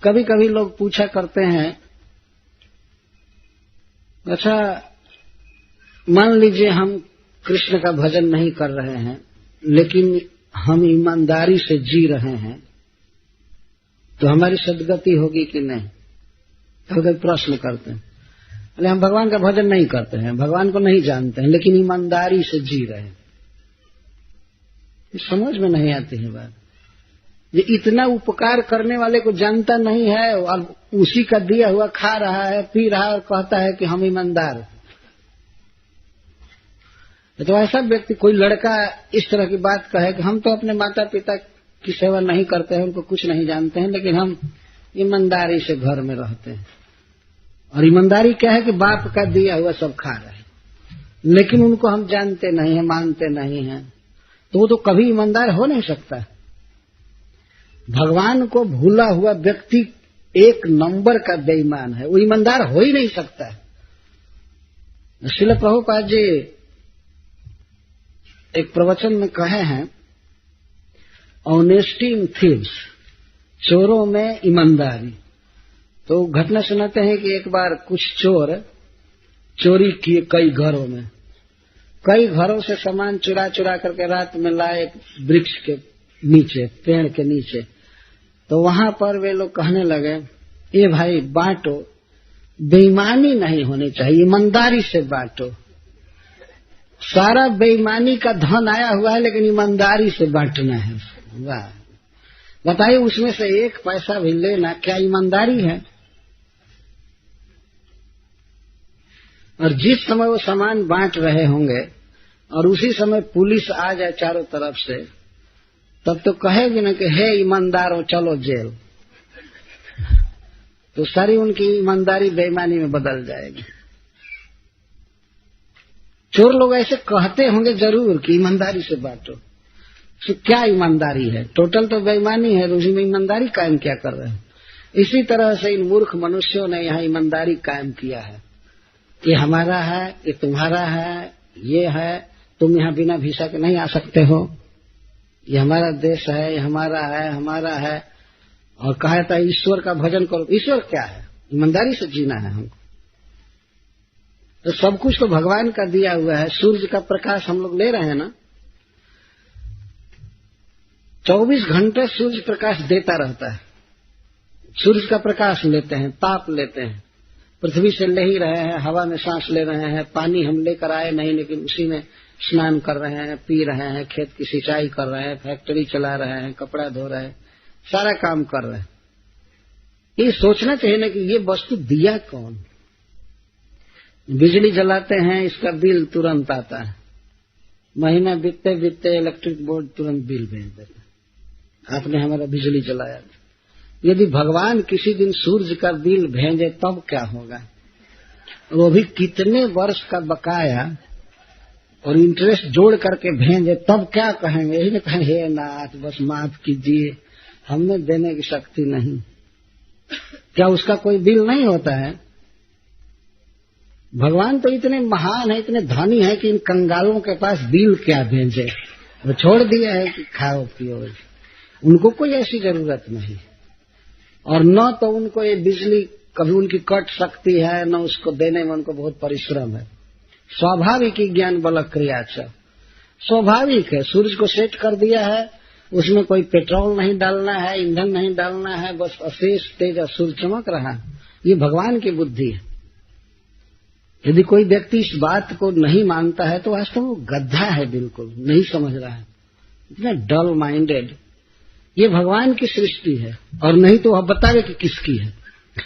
कभी कभी लोग पूछा करते हैं, अच्छा मान लीजिए हम कृष्ण का भजन नहीं कर रहे हैं, लेकिन हम ईमानदारी से जी रहे हैं, तो हमारी सद्गति होगी कि नहीं? कभी प्रश्न करते हैं। अरे हम भगवान का भजन नहीं करते हैं, भगवान को नहीं जानते हैं, लेकिन ईमानदारी से जी रहे हैं। समझ में नहीं आती है बात। ये इतना उपकार करने वाले को जानता नहीं है और उसी का दिया हुआ खा रहा है, पी रहा है और कहता है कि हम ईमानदार हैं। तो ऐसा व्यक्ति, कोई लड़का इस तरह की बात कहे कि हम तो अपने माता पिता की सेवा नहीं करते हैं, उनको कुछ नहीं जानते हैं, लेकिन हम ईमानदारी से घर में रहते हैं। और ईमानदारी क्या है कि बाप का दिया हुआ सब खा रहे हैं, लेकिन उनको हम जानते नहीं हैं, मानते नहीं हैं, तो वो तो कभी ईमानदार हो नहीं सकता। भगवान को भूला हुआ व्यक्ति एक नंबर का बेईमान है, वो ईमानदार हो ही नहीं सकता है। श्रील प्रभुपाद जी एक प्रवचन में कहे हैं, ऑनेस्टी इन थीव्स, चोरों में ईमानदारी। तो घटना सुनाते हैं कि एक बार कुछ चोर चोरी किए कई घरों में, कई घरों से सामान चुरा चुरा करके रात में लाए वृक्ष के नीचे, पेड़ के नीचे। तो वहां पर वे लोग कहने लगे, ए भाई बांटो, बेईमानी नहीं होनी चाहिए, ईमानदारी से बांटो। सारा बेईमानी का धन आया हुआ है, लेकिन ईमानदारी से बांटना है। वाह, बताइए, उसमें से एक पैसा भी लेना क्या ईमानदारी है? और जिस समय वो सामान बांट रहे होंगे और उसी समय पुलिस आ जाए चारों तरफ से, तब तो कहेगी ना कि हे ईमानदारों चलो जेल। तो सारी उनकी ईमानदारी बेईमानी में बदल जाएगी। चोर लोग ऐसे कहते होंगे जरूर कि ईमानदारी से बांटो। तो क्या ईमानदारी है? टोटल तो बेईमानी है, उसी में ईमानदारी कायम क्या कर रहे हैं? इसी तरह से इन मूर्ख मनुष्यों ने यहाँ ईमानदारी कायम किया है। ये हमारा है, ये तुम्हारा है, ये है, तुम यहाँ बिना वीजा के नहीं आ सकते हो, ये हमारा देश है, ये हमारा है, हमारा है। और कहा था ईश्वर का भजन करो। ईश्वर क्या है? ईमानदारी से जीना है हमको। तो सब कुछ तो भगवान का दिया हुआ है। सूर्य का प्रकाश हम लोग ले रहे हैं ना, 24 घंटे सूर्य प्रकाश देता रहता है। सूर्य का प्रकाश लेते हैं, ताप लेते हैं, पृथ्वी से ले ही रहे हैं, हवा में सांस ले रहे हैं, पानी हम लेकर आए नहीं, लेकिन उसी में स्नान कर रहे हैं, पी रहे हैं, खेत की सिंचाई कर रहे हैं, फैक्ट्री चला रहे हैं, कपड़ा धो रहे हैं, सारा काम कर रहे हैं। ये सोचना चाहिए ना कि ये वस्तु दिया कौन? बिजली जलाते हैं, इसका बिल तुरंत आता है, महीना बीतते बीतते इलेक्ट्रिक बोर्ड तुरंत बिल भेज देता है, आपने हमारा बिजली जलाया। यदि भगवान किसी दिन सूर्य का बिल भेजे तब क्या होगा? वो भी कितने वर्ष का बकाया और इंटरेस्ट जोड़ करके भेजे तब क्या कहेंगे? यही ना कहें हे नाथ बस माफ कीजिए, हमने देने की शक्ति नहीं। क्या उसका कोई बिल नहीं होता है? भगवान तो इतने महान है, इतने धनी है कि इन कंगालों के पास बिल क्या भेजे। वो छोड़ दिया है कि खाओ पियो, उनको कोई ऐसी जरूरत नहीं। और न तो उनको ये बिजली कभी उनकी कट सकती है, न उसको देने में उनको बहुत परिश्रम है। स्वाभाविक ही ज्ञान बल क्रिया स्वाभाविक है। सूर्य को सेट कर दिया है, उसमें कोई पेट्रोल नहीं डालना है, ईंधन नहीं डालना है, बस अशेष तेज सूर्य चमक रहा है। ये भगवान की बुद्धि है। यदि कोई व्यक्ति इस बात को नहीं मानता है तो वास्तव में वो गधा है, बिल्कुल नहीं समझ रहा है, इतना डल माइंडेड। ये भगवान की सृष्टि है, और नहीं तो वह बतावे कि किसकी है।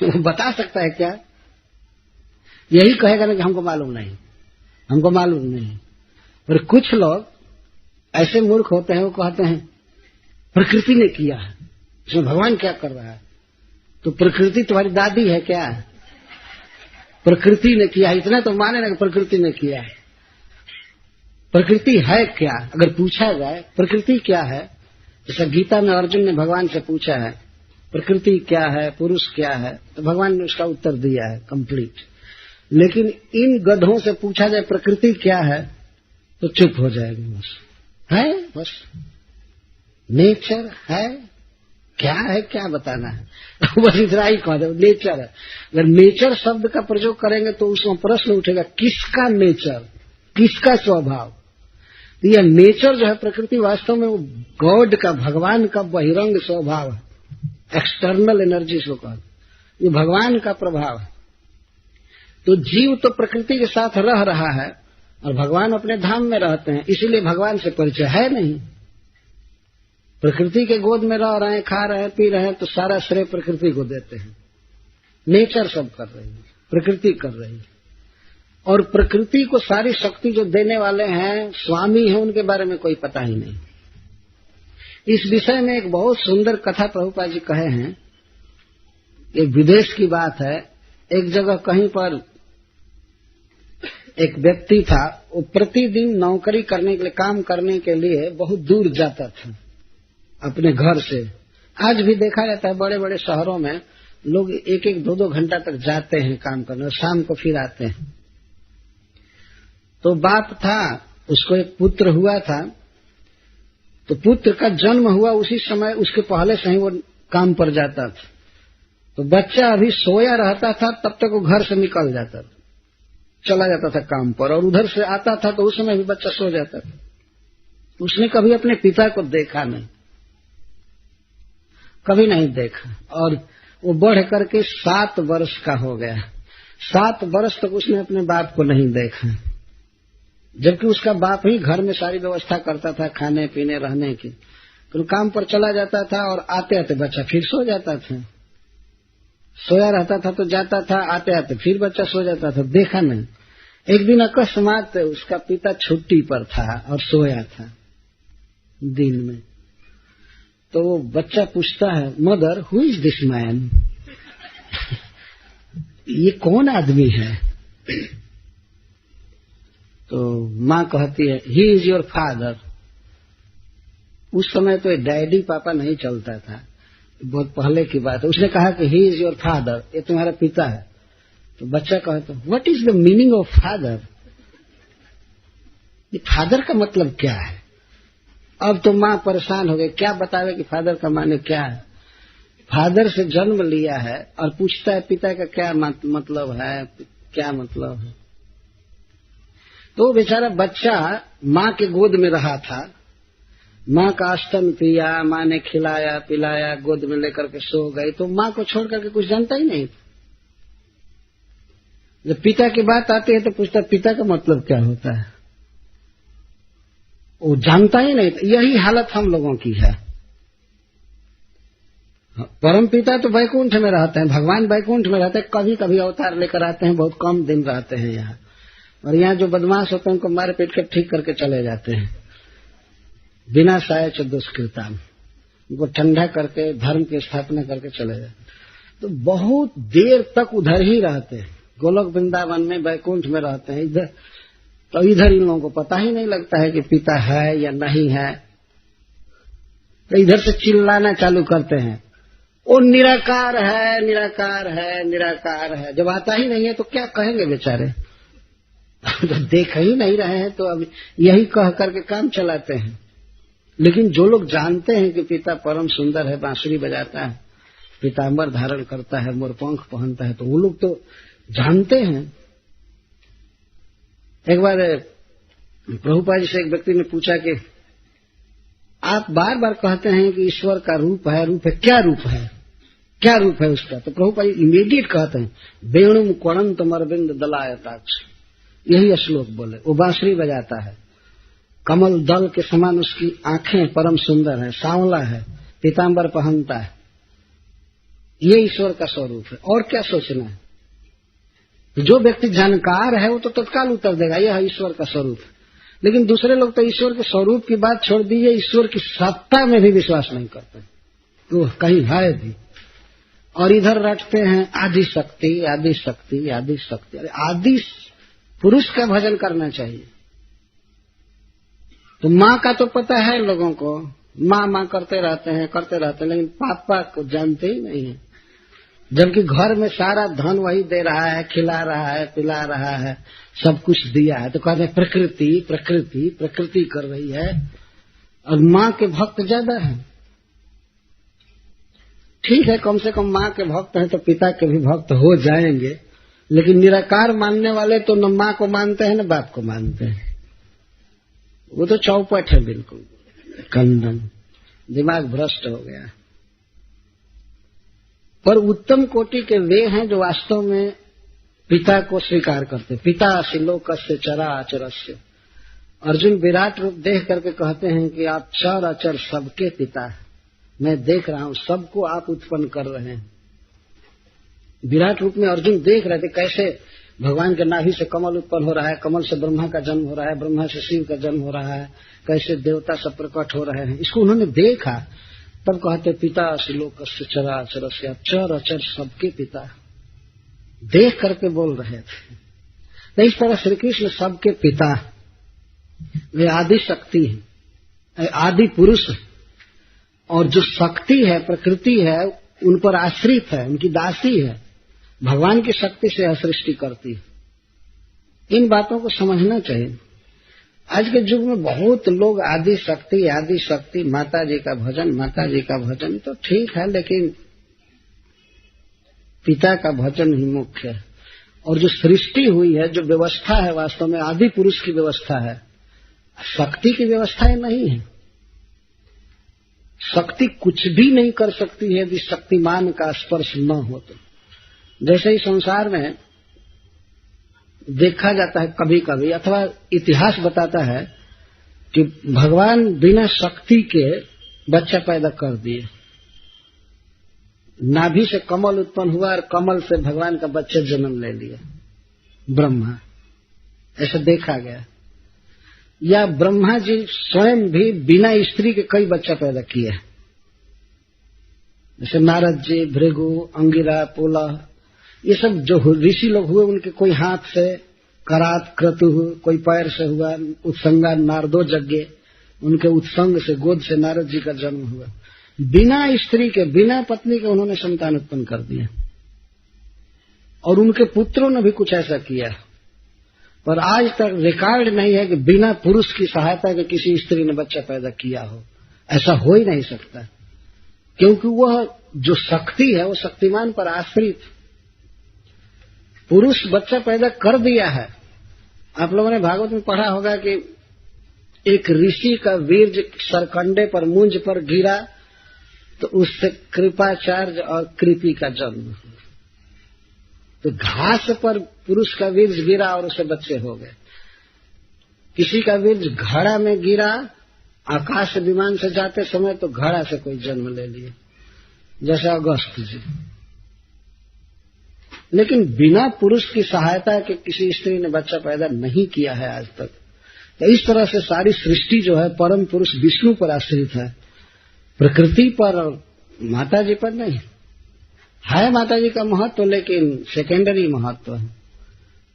वो बता सकता है क्या? यही कहेगा ना कि हमको मालूम नहीं, हमको मालूम नहीं। पर कुछ लोग ऐसे मूर्ख होते हैं, वो कहते हैं प्रकृति ने किया है, इसमें भगवान क्या कर रहा है? तो प्रकृति तुम्हारी दादी है क्या? प्रकृति ने किया, इतना तो माने ना कि प्रकृति ने किया। प्रकृति है क्या? अगर पूछा जाए प्रकृति क्या है, जैसा गीता में अर्जुन ने भगवान से पूछा है प्रकृति क्या है, पुरुष क्या है, तो भगवान ने उसका उत्तर दिया है कंप्लीट। लेकिन इन गधों से पूछा जाए प्रकृति क्या है तो चुप हो जाएगी। बस है, बस नेचर है, क्या है, क्या बताना है। बस इतना ही कह दो नेचर है। अगर नेचर शब्द का प्रयोग करेंगे तो उसमें प्रश्न उठेगा किसका नेचर, किसका स्वभाव। यह नेचर जो है प्रकृति वास्तव में वो गॉड का, भगवान का बहिरंग स्वभाव है, एक्सटर्नल एनर्जी को कहते, ये भगवान का प्रभाव है। तो जीव तो प्रकृति के साथ रह रहा है और भगवान अपने धाम में रहते हैं, इसीलिए भगवान से परिचय है नहीं। प्रकृति के गोद में रह रहे हैं, खा रहे हैं, पी रहे हैं, तो सारा श्रेय प्रकृति को देते हैं। नेचर सब कर रही है, प्रकृति कर रही है। और प्रकृति को सारी शक्ति जो देने वाले हैं, स्वामी हैं, उनके बारे में कोई पता ही नहीं। इस विषय में एक बहुत सुंदर कथा प्रभुपाद जी कहे हैं। एक विदेश की बात है, एक जगह कहीं पर एक व्यक्ति था, वो प्रतिदिन नौकरी करने के लिए, काम करने के लिए बहुत दूर जाता था अपने घर से। आज भी देखा जाता है बड़े बड़े शहरों में लोग 1-1, 2-2 घंटा तक जाते हैं काम करने और शाम को फिर आते हैं। तो बाप था, उसको एक पुत्र हुआ था, तो पुत्र का जन्म हुआ उसी समय, उसके पहले से ही वो काम पर जाता था। तो बच्चा अभी सोया रहता था, तब तक वो घर से निकल जाता था, चला जाता था काम पर, और उधर से आता था तो उस समय भी बच्चा सो जाता था। उसने कभी अपने पिता को देखा नहीं, कभी नहीं देखा, और वो बढ़ करके 7 वर्ष का हो गया। 7 वर्ष तक उसने अपने बाप को नहीं देखा, जबकि उसका बाप ही घर में सारी व्यवस्था करता था, खाने पीने रहने की। तो काम पर चला जाता था और आते आते बच्चा फिर सो जाता था, सोया रहता था तो जाता था, आते आते फिर बच्चा सो जाता था, देखा नहीं। एक दिन अकस्मात उसका पिता छुट्टी पर था और सोया था दिन में, तो वो बच्चा पूछता है, mother who is this man, ये कौन आदमी है? तो माँ कहती है, ही इज योर फादर। उस समय तो डैडी पापा नहीं चलता था, बहुत पहले की बात है। उसने कहा कि ही इज योर फादर, ये तुम्हारा पिता है। तो बच्चा कहता, what is the meaning of father? ये फादर का मतलब क्या है? अब तो माँ परेशान हो गई, क्या बतावे कि फादर का माने क्या है। फादर से जन्म लिया है और पूछता है पिता का क्या मतलब है, क्या मतलब है। तो बेचारा बच्चा माँ के गोद में रहा था, माँ का स्तन पिया, माँ ने खिलाया पिलाया, गोद में लेकर के सो गई, तो माँ को छोड़ करके कुछ जानता ही नहीं। जब पिता की बात आती है तो पूछता पिता का मतलब क्या होता है, वो जानता ही नहीं। यही हालत हम लोगों की है। परम पिता तो वैकुंठ में रहते हैं, भगवान वैकुंठ में रहते हैं, कभी कभी अवतार लेकर आते हैं, बहुत कम दिन रहते हैं यहाँ, और यहाँ जो बदमाश होते हैं उनको मारे पीट कर ठीक करके चले जाते हैं, बिना साय दुष्कृता, उनको ठंडा करके धर्म की स्थापना करके चले जाते। तो बहुत देर तक उधर ही रहते हैं, गोलोक वृंदावन में वैकुंठ में रहते हैं। इधर तो इधर इन लोगों को पता ही नहीं लगता है कि पिता है या नहीं है, तो इधर से चिल्लाना चालू करते हैं, वो निराकार है निराकार है निराकार है। जब आता ही नहीं है तो क्या कहेंगे बेचारे, जब देख ही नहीं रहे हैं तो अब यही कह करके काम चलाते हैं। लेकिन जो लोग जानते हैं कि पिता परम सुंदर है, बांसुरी बजाता है, पीताम्बर धारण करता है, मोरपंख पहनता है, तो वो लोग तो जानते हैं। एक बार प्रभुपाद जी से एक व्यक्ति ने पूछा कि आप बार बार कहते हैं कि ईश्वर का रूप है, क्या रूप है, क्या रूप है उसका? तो प्रभुपाद जी इमीडिएट कहते हैं, वेणुम क्वणंत मरविंद दलायताक्ष, यही श्लोक बोले। वो बांसुरी बजाता है, कमल दल के समान उसकी आंखें परम सुंदर है, सांवला है, पीताम्बर पहनता है, ये ईश्वर का स्वरूप है। और क्या सोचना है? जो व्यक्ति जानकार है वो तो तत्काल उत्तर देगा, यह ईश्वर का स्वरूप है। लेकिन दूसरे लोग तो ईश्वर के स्वरूप की बात छोड़ दीजिए, ईश्वर की सत्ता में भी विश्वास नहीं करते, तो कहीं है भी। और इधर रटते हैं आदि शक्ति आदि शक्ति आदि शक्ति। अरे आदि पुरुष का भजन करना चाहिए। तो माँ का तो पता है लोगों को, माँ माँ करते रहते हैं, लेकिन पापा को जानते ही नहीं है। जबकि घर में सारा धन वही दे रहा है, खिला रहा है, पिला रहा है, सब कुछ दिया है, तो कहते हैं प्रकृति प्रकृति प्रकृति कर रही है। और माँ के भक्त ज्यादा है। ठीक है, कम से कम माँ के भक्त हैं तो पिता के भी भक्त हो जाएंगे। लेकिन निराकार मानने वाले तो न माँ को मानते हैं न बाप को मानते हैं, वो तो चौपट है, बिल्कुल कंदम, दिमाग भ्रष्ट हो गया। पर उत्तम कोटि के वे हैं जो वास्तव में पिता को स्वीकार करते। पिता शिलोकस्य चराचरस्य। अर्जुन विराट रूप देख करके कहते हैं कि आप चर अचर सबके पिता हैं, मैं देख रहा हूं, सबको आप उत्पन्न कर रहे हैं। विराट रूप में अर्जुन देख रहे थे कैसे भगवान के नाभि से कमल उत्पन्न हो रहा है, कमल से ब्रह्मा का जन्म हो रहा है, ब्रह्मा से शिव का जन्म हो रहा है, कैसे देवता सब प्रकट हो रहे हैं। इसको उन्होंने देखा, तब कहते पिता शिलोकस्य चराचरस्य, आप चर अचर सबके पिता, देख करके बोल रहे थे। तो इस तरह श्री कृष्ण सबके पिता, वे आदि शक्ति है, आदि पुरुष है, और जो शक्ति है, प्रकृति है, उन पर आश्रित है, उनकी दासी है, भगवान की शक्ति से यह सृष्टि करती है। इन बातों को समझना चाहिए। आज के युग में बहुत लोग आदि शक्ति, माता जी का भजन तो ठीक है, लेकिन पिता का भजन ही मुख्य है। और जो सृष्टि हुई है, जो व्यवस्था है, वास्तव में आदि पुरुष की व्यवस्था है, शक्ति की व्यवस्था नहीं है। शक्ति कुछ भी नहीं कर सकती है यदि शक्तिमान का स्पर्श न हो तो। जैसे ही संसार में देखा जाता है कभी कभी, अथवा इतिहास बताता है कि भगवान बिना शक्ति के बच्चा पैदा कर दिए। नाभि से कमल उत्पन्न हुआ और कमल से भगवान का बच्चा जन्म ले लिया ब्रह्मा, ऐसा देखा गया। या ब्रह्मा जी स्वयं भी बिना स्त्री के कई बच्चा पैदा किए, जैसे नारद जी, भृगु, अंगिरा, पोला, ये सब जो ऋषि लोग हुए उनके कोई हाथ से, करात, क्रतु, कोई पैर से हुआ। उत्संगा नारदो यज्ञ, उनके उत्संग से, गोद से नारद जी का जन्म हुआ। बिना स्त्री के, बिना पत्नी के उन्होंने संतान उत्पन्न कर दिया। और उनके पुत्रों ने भी कुछ ऐसा किया, पर आज तक रिकॉर्ड नहीं है कि बिना पुरुष की सहायता के किसी स्त्री ने बच्चा पैदा किया हो। ऐसा हो ही नहीं सकता, क्योंकि वह जो शक्ति है वो शक्तिमान पर आश्रित। पुरुष बच्चा पैदा कर दिया है। आप लोगों ने भागवत में पढ़ा होगा कि एक ऋषि का वीर्ज सरकंडे पर, मुंज पर गिरा तो उससे कृपाचार्य और कृपी का जन्म हुआ। तो घास पर पुरुष का वीर्ज गिरा और उससे बच्चे हो गए। किसी का वीर्ज घड़ा में गिरा आकाश विमान से जाते समय, तो घड़ा से कोई जन्म ले लिए, जैसे अगस्त जी। लेकिन बिना पुरुष की सहायता के किसी स्त्री ने बच्चा पैदा नहीं किया है आज तक। तो इस तरह से सारी सृष्टि जो है परम पुरुष विष्णु पर आश्रित है, प्रकृति पर और माता जी पर नहीं है। माता जी का महत्व, लेकिन सेकेंडरी महत्व है।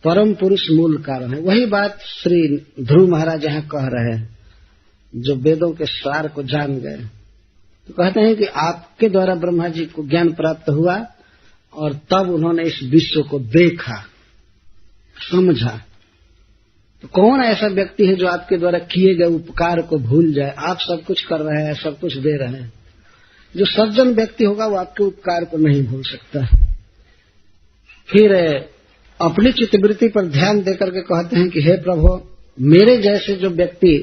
परम पुरुष मूल कारण है। वही बात श्री ध्रुव महाराज यहाँ कह रहे हैं, जो वेदों के सार को जान गए। तो कहते हैं कि आपके द्वारा ब्रह्मा जी को ज्ञान प्राप्त हुआ और तब उन्होंने इस विश्व को देखा, समझा। तो कौन ऐसा व्यक्ति है जो आपके द्वारा किए गए उपकार को भूल जाए? आप सब कुछ कर रहे हैं, सब कुछ दे रहे हैं। जो सज्जन व्यक्ति होगा वो आपके उपकार को नहीं भूल सकता। फिर अपनी चित्तवृत्ति पर ध्यान देकर के कहते हैं कि हे प्रभु, मेरे जैसे जो व्यक्ति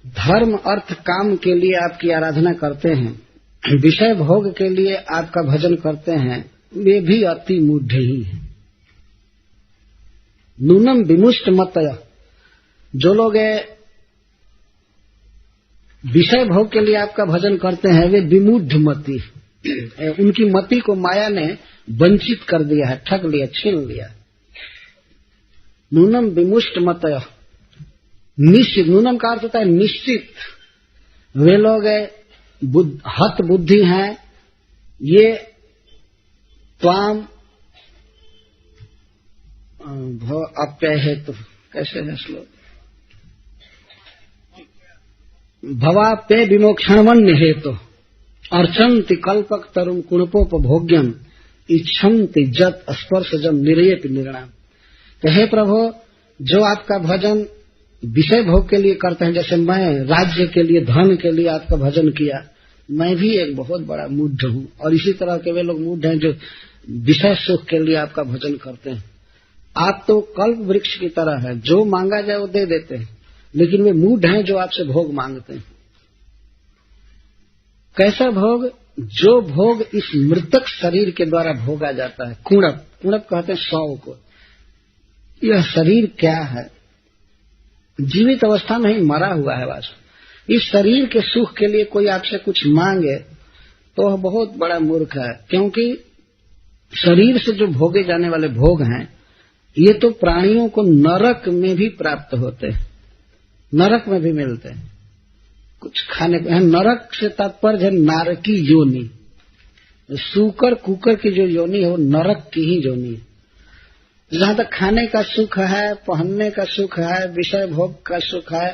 धर्म अर्थ काम के लिए आपकी आराधना करते हैं, विषय भोग के लिए आपका भजन करते हैं, वे भी अति मूढ़ ही हैं। नूनम विमुष्ट मतय, जो लोग विषय भोग के लिए आपका भजन करते हैं वे विमूढ़ मति, उनकी मति को माया ने वंचित कर दिया है, ठग लिया, छीन लिया। नूनम विमुष्ट मतय, निश्चित, नूनम का अर्थ होता है निश्चित। वे लोग हत बुद्धि हैं, ये त्वाम अप्यय हेतु, कैसे है श्लोक, भवाप्य विमोक्षणवन्य हेतु अर्चन्ति कल्पक तरुम कुणपोपभोग्यम इच्छन्ति जत स्पर्शजम निर्येपि निर्णाम। तो हे प्रभु, जो आपका भजन विषय भोग के लिए करते हैं, जैसे मैं राज्य के लिए, धन के लिए आपका भजन किया, मैं भी एक बहुत बड़ा मूढ़ हूँ। और इसी तरह के वे लोग मूढ़ हैं जो विषय सुख के लिए आपका भजन करते हैं। आप तो कल्प वृक्ष की तरह है, जो मांगा जाए वो दे देते हैं, लेकिन वे मूढ़ हैं जो आपसे भोग मांगते हैं। कैसा भोग? जो भोग इस मृतक शरीर के द्वारा भोगा जाता है। कुणप, कुणप कहते हैं शव को। यह शरीर क्या है? जीवित अवस्था में ही मरा हुआ है वास्तव। इस शरीर के सुख के लिए कोई आपसे कुछ मांगे तो वह बहुत बड़ा मूर्ख है, क्योंकि शरीर से जो भोगे जाने वाले भोग हैं ये तो प्राणियों को नरक में भी प्राप्त होते हैं, नरक में भी मिलते हैं कुछ खाने को। नरक से तात्पर्य है नारकी योनि। सूकर कुकर की जो योनि है वो नरक की ही योनि है। जहां तक खाने का सुख है, पहनने का सुख है, विषय भोग का सुख है,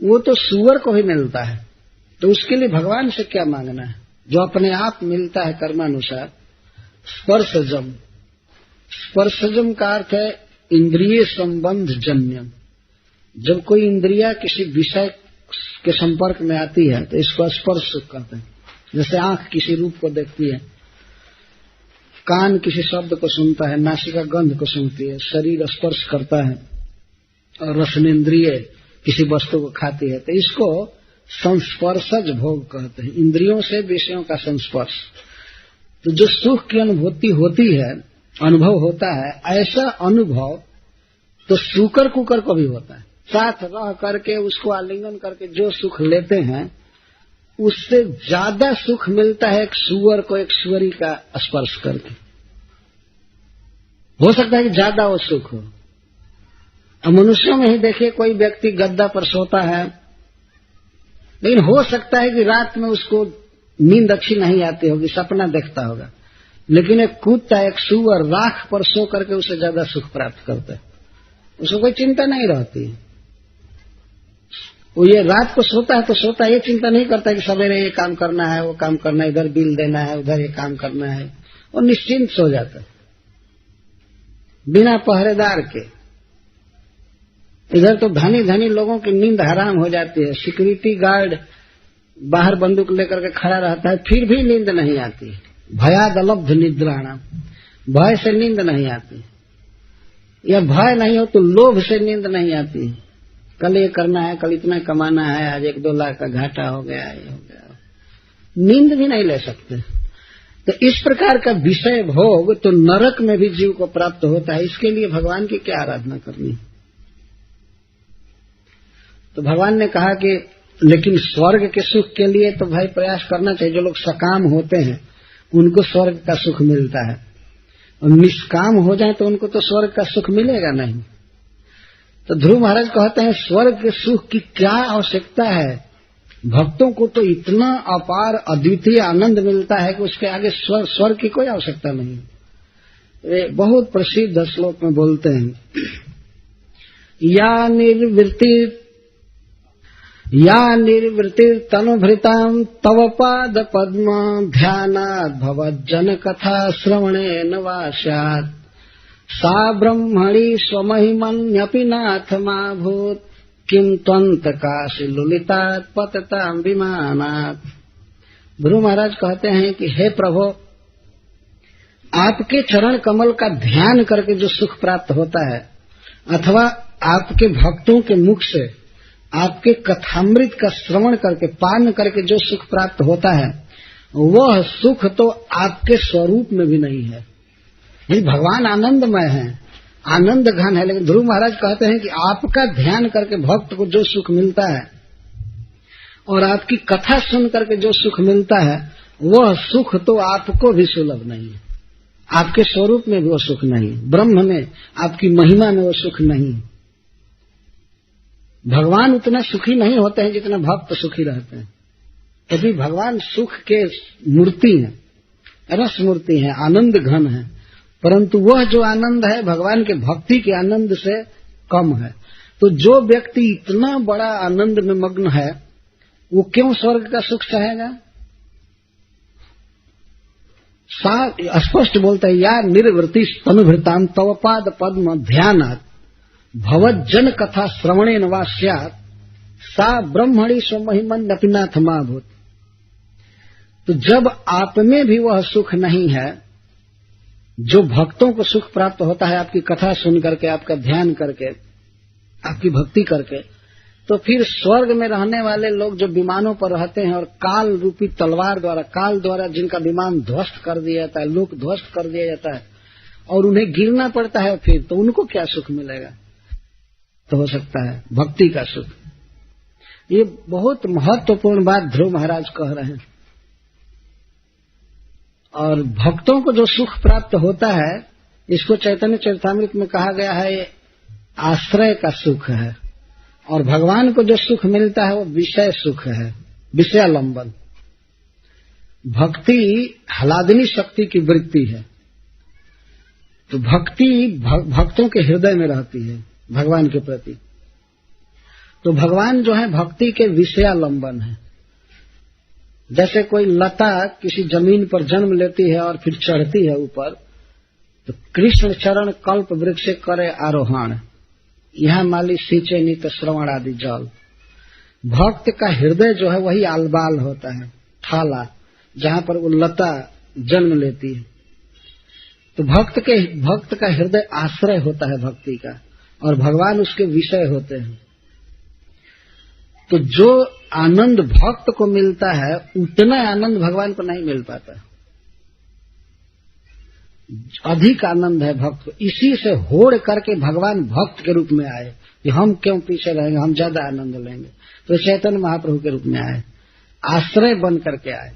वो तो सूअर को ही मिलता है। तो उसके लिए भगवान से क्या मांगना है जो अपने आप मिलता है कर्मानुसार। स्पर्शजम, स्पर्शजम का अर्थ है इंद्रिय संबंध जन्यम। जब कोई इंद्रिया किसी विषय के संपर्क में आती है तो इसको स्पर्श कहते हैं। जैसे आंख किसी रूप को देखती है, कान किसी शब्द को सुनता है, नासिका गंध को सुनती है, शरीर स्पर्श करता है और रसनेन्द्रिय किसी वस्तु को खाती है, तो इसको संस्पर्शज भोग कहते हैं। इंद्रियों से विषयों का संस्पर्श। तो जो सुख की अनुभूति होती है अनुभव होता है, ऐसा अनुभव तो सूकर कुकर को भी होता है। साथ रह करके उसको आलिंगन करके जो सुख लेते हैं उससे ज्यादा सुख मिलता है एक सुअर को एक सुअरी का स्पर्श करके। हो सकता है कि ज्यादा वो सुख हो। अब मनुष्यों में ही देखिए, कोई व्यक्ति गद्दा पर सोता है, लेकिन हो सकता है कि रात में उसको नींद अच्छी नहीं आती होगी, सपना देखता होगा, लेकिन एक कुत्ता एक सुअर राख पर सो करके उससे ज्यादा सुख प्राप्त करता है। उसको कोई चिंता नहीं रहती। वो ये रात को सोता है तो सोता है, ये चिंता नहीं करता कि सवेरे ये काम करना है, वो काम करना है, इधर बिल देना है, उधर ये काम करना है। वो निश्चिंत सो जाता है बिना पहरेदार के। इधर तो धनी धनी लोगों की नींद हराम हो जाती है। सिक्योरिटी गार्ड बाहर बंदूक लेकर के खड़ा रहता है, फिर भी नींद नहीं आती। भयादलब्ध निद्राणाम, भय से नींद नहीं आती। या भय नहीं हो तो लोभ से नींद नहीं आती। कल ये करना है, कल इतना कमाना है, आज 1-2 लाख का घाटा हो गया, ये हो गया, नींद भी नहीं ले सकते। तो इस प्रकार का विषय भोग तो नरक में भी जीव को प्राप्त होता है। इसके लिए भगवान की क्या आराधना करनी। तो भगवान ने कहा कि लेकिन स्वर्ग के सुख के लिए तो भाई प्रयास करना चाहिए। जो लोग सकाम होते हैं उनको स्वर्ग का सुख मिलता है, और निष्काम हो जाए तो उनको तो स्वर्ग का सुख मिलेगा नहीं। तो ध्रुव महाराज कहते हैं स्वर्ग के सुख की क्या आवश्यकता है। भक्तों को तो इतना अपार अद्वितीय आनंद मिलता है कि उसके आगे स्वर्ग की कोई आवश्यकता नहीं। वे बहुत प्रसिद्ध श्लोक में बोलते हैं, या निर्वृत्ति तनुभृतां तव पाद पद्म ध्यानात् भवज्जन कथा श्रवणेन वा स्यात् सा ब्रह्मणि स्वमहिमन्यपि नाथमाभूत् किं त्वन्तकाशि लुलितात् पततां विमानात्। गुरु महाराज कहते हैं कि हे प्रभु, आपके चरण कमल का ध्यान करके जो सुख प्राप्त होता है, अथवा आपके भक्तों के मुख से आपके कथामृत का श्रवण करके पान करके जो सुख प्राप्त होता है, वह सुख तो आपके स्वरूप में भी नहीं है। ये भगवान आनंदमय है, आनंद घन है। लेकिन ध्रुव महाराज कहते हैं कि आपका ध्यान करके भक्त को जो सुख मिलता है और आपकी कथा सुन करके जो सुख मिलता है, वह सुख तो आपको भी सुलभ नहीं है। आपके स्वरूप में भी वो सुख नहीं, ब्रह्म में आपकी महिमा में वो सुख नहीं। भगवान उतना सुखी नहीं होते हैं जितना भक्त सुखी रहते हैं। तभी भगवान सुख के मूर्ति है, रस मूर्ति है, आनंद घन है, परंतु वह जो आनंद है भगवान के भक्ति के आनंद से कम है। तो जो व्यक्ति इतना बड़ा आनंद में मग्न है, वो क्यों स्वर्ग का सुख चाहेगा। स्पष्ट बोलता है, या निर्वृत्ति तनुभृतां तव पाद पद्म ध्यानात् भवज्जन कथा श्रवणेन वा स्यात् सा ब्रह्मणि स्वमहिमन्यपि नाथमाभूत्। तो जब आप में भी वह सुख नहीं है जो भक्तों को सुख प्राप्त होता है आपकी कथा सुन करके, आपका ध्यान करके, आपकी भक्ति करके, तो फिर स्वर्ग में रहने वाले लोग जो विमानों पर रहते हैं और काल रूपी तलवार द्वारा, काल द्वारा जिनका विमान ध्वस्त कर दिया जाता है, लोक ध्वस्त कर दिया जाता है और उन्हें गिरना पड़ता है, फिर तो उनको क्या सुख मिलेगा। तो हो सकता है भक्ति का सुख। ये बहुत महत्वपूर्ण बात ध्रुव महाराज कह रहे हैं। और भक्तों को जो सुख प्राप्त होता है, इसको चैतन्य चरितामृत में कहा गया है, ये आश्रय का सुख है। और भगवान को जो सुख मिलता है वो विषय सुख है, विषयालंबन। भक्ति ह्लादनी शक्ति की वृत्ति है। तो भक्ति भक्तों के हृदय में रहती है भगवान के प्रति। तो भगवान जो है भक्ति के विषयालंबन है। जैसे कोई लता किसी जमीन पर जन्म लेती है और फिर चढ़ती है ऊपर, तो कृष्ण चरण कल्प वृक्ष करे आरोहण, यहाँ माली सींचे नित श्रवण आदि जल। भक्त का हृदय जो है वही आलबाल होता है, थाला, जहाँ पर वो लता जन्म लेती है। तो भक्त का हृदय आश्रय होता है भक्ति का, और भगवान उसके विषय होते हैं। तो जो आनंद भक्त को मिलता है उतना आनंद भगवान को नहीं मिल पाता। अधिक आनंद है भक्त को। इसी से होड़ करके भगवान भक्त के रूप में आए कि हम क्यों पीछे रहेंगे, हम ज्यादा आनंद लेंगे। तो चैतन्य महाप्रभु के रूप में आए, आश्रय बन करके आए।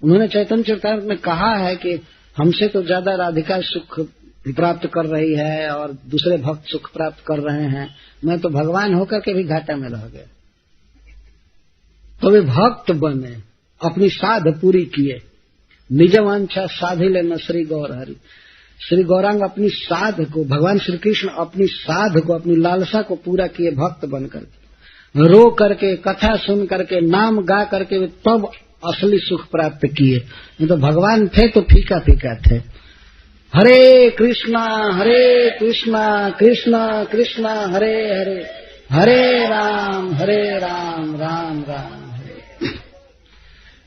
उन्होंने चैतन्य चरितामृत में कहा है कि हमसे तो ज्यादा राधिका सुख प्राप्त कर रही है और दूसरे भक्त सुख प्राप्त कर रहे हैं, मैं तो भगवान होकर के भी घाटा में रह गया। तो वे भक्त बने, अपनी साध पूरी किए। निज वांछा साधिले न श्री गौर हरि। श्री गौरांग अपनी साध को, भगवान श्री कृष्ण अपनी साध को, अपनी लालसा को पूरा किए भक्त बनकर, रो करके, कथा सुन करके, नाम गा करके वे तब असली सुख प्राप्त किए। नहीं तो भगवान थे तो फीका फीका थे। हरे कृष्णा कृष्णा कृष्णा हरे हरे, हरे राम राम राम हरे।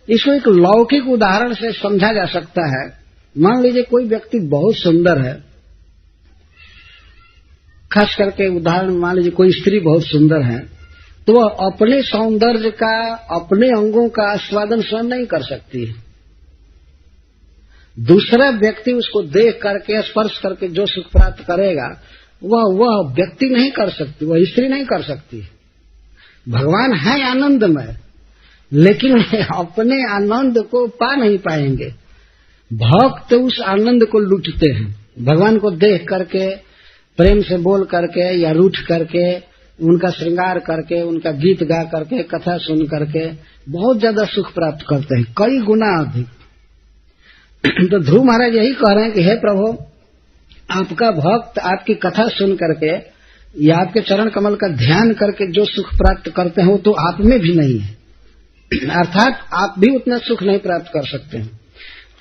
इसको एक लौकिक उदाहरण से समझा जा सकता है। मान लीजिए कोई व्यक्ति बहुत सुंदर है, खास करके उदाहरण मान लीजिए कोई स्त्री बहुत सुंदर है, तो वह अपने सौंदर्य का, अपने अंगों का आस्वादन स्वयं नहीं कर सकती है। दूसरा व्यक्ति उसको देख करके, स्पर्श करके जो सुख प्राप्त करेगा वह व्यक्ति नहीं कर सकती, वह स्त्री नहीं कर सकती। भगवान है आनंदमय, लेकिन अपने आनंद को पा नहीं पाएंगे। भक्त उस आनंद को लूटते हैं। भगवान को देख करके, प्रेम से बोल करके या रूठ करके, उनका श्रृंगार करके, उनका गीत गा करके, कथा सुन करके बहुत ज्यादा सुख प्राप्त करते हैं, कई गुना अधिक। तो ध्रुव महाराज यही कह रहे हैं कि हे प्रभु, आपका भक्त आपकी कथा सुन करके या आपके चरण कमल का ध्यान करके जो सुख प्राप्त करते हैं वो तो आप में भी नहीं है, अर्थात आप भी उतना सुख नहीं प्राप्त कर सकते हैं।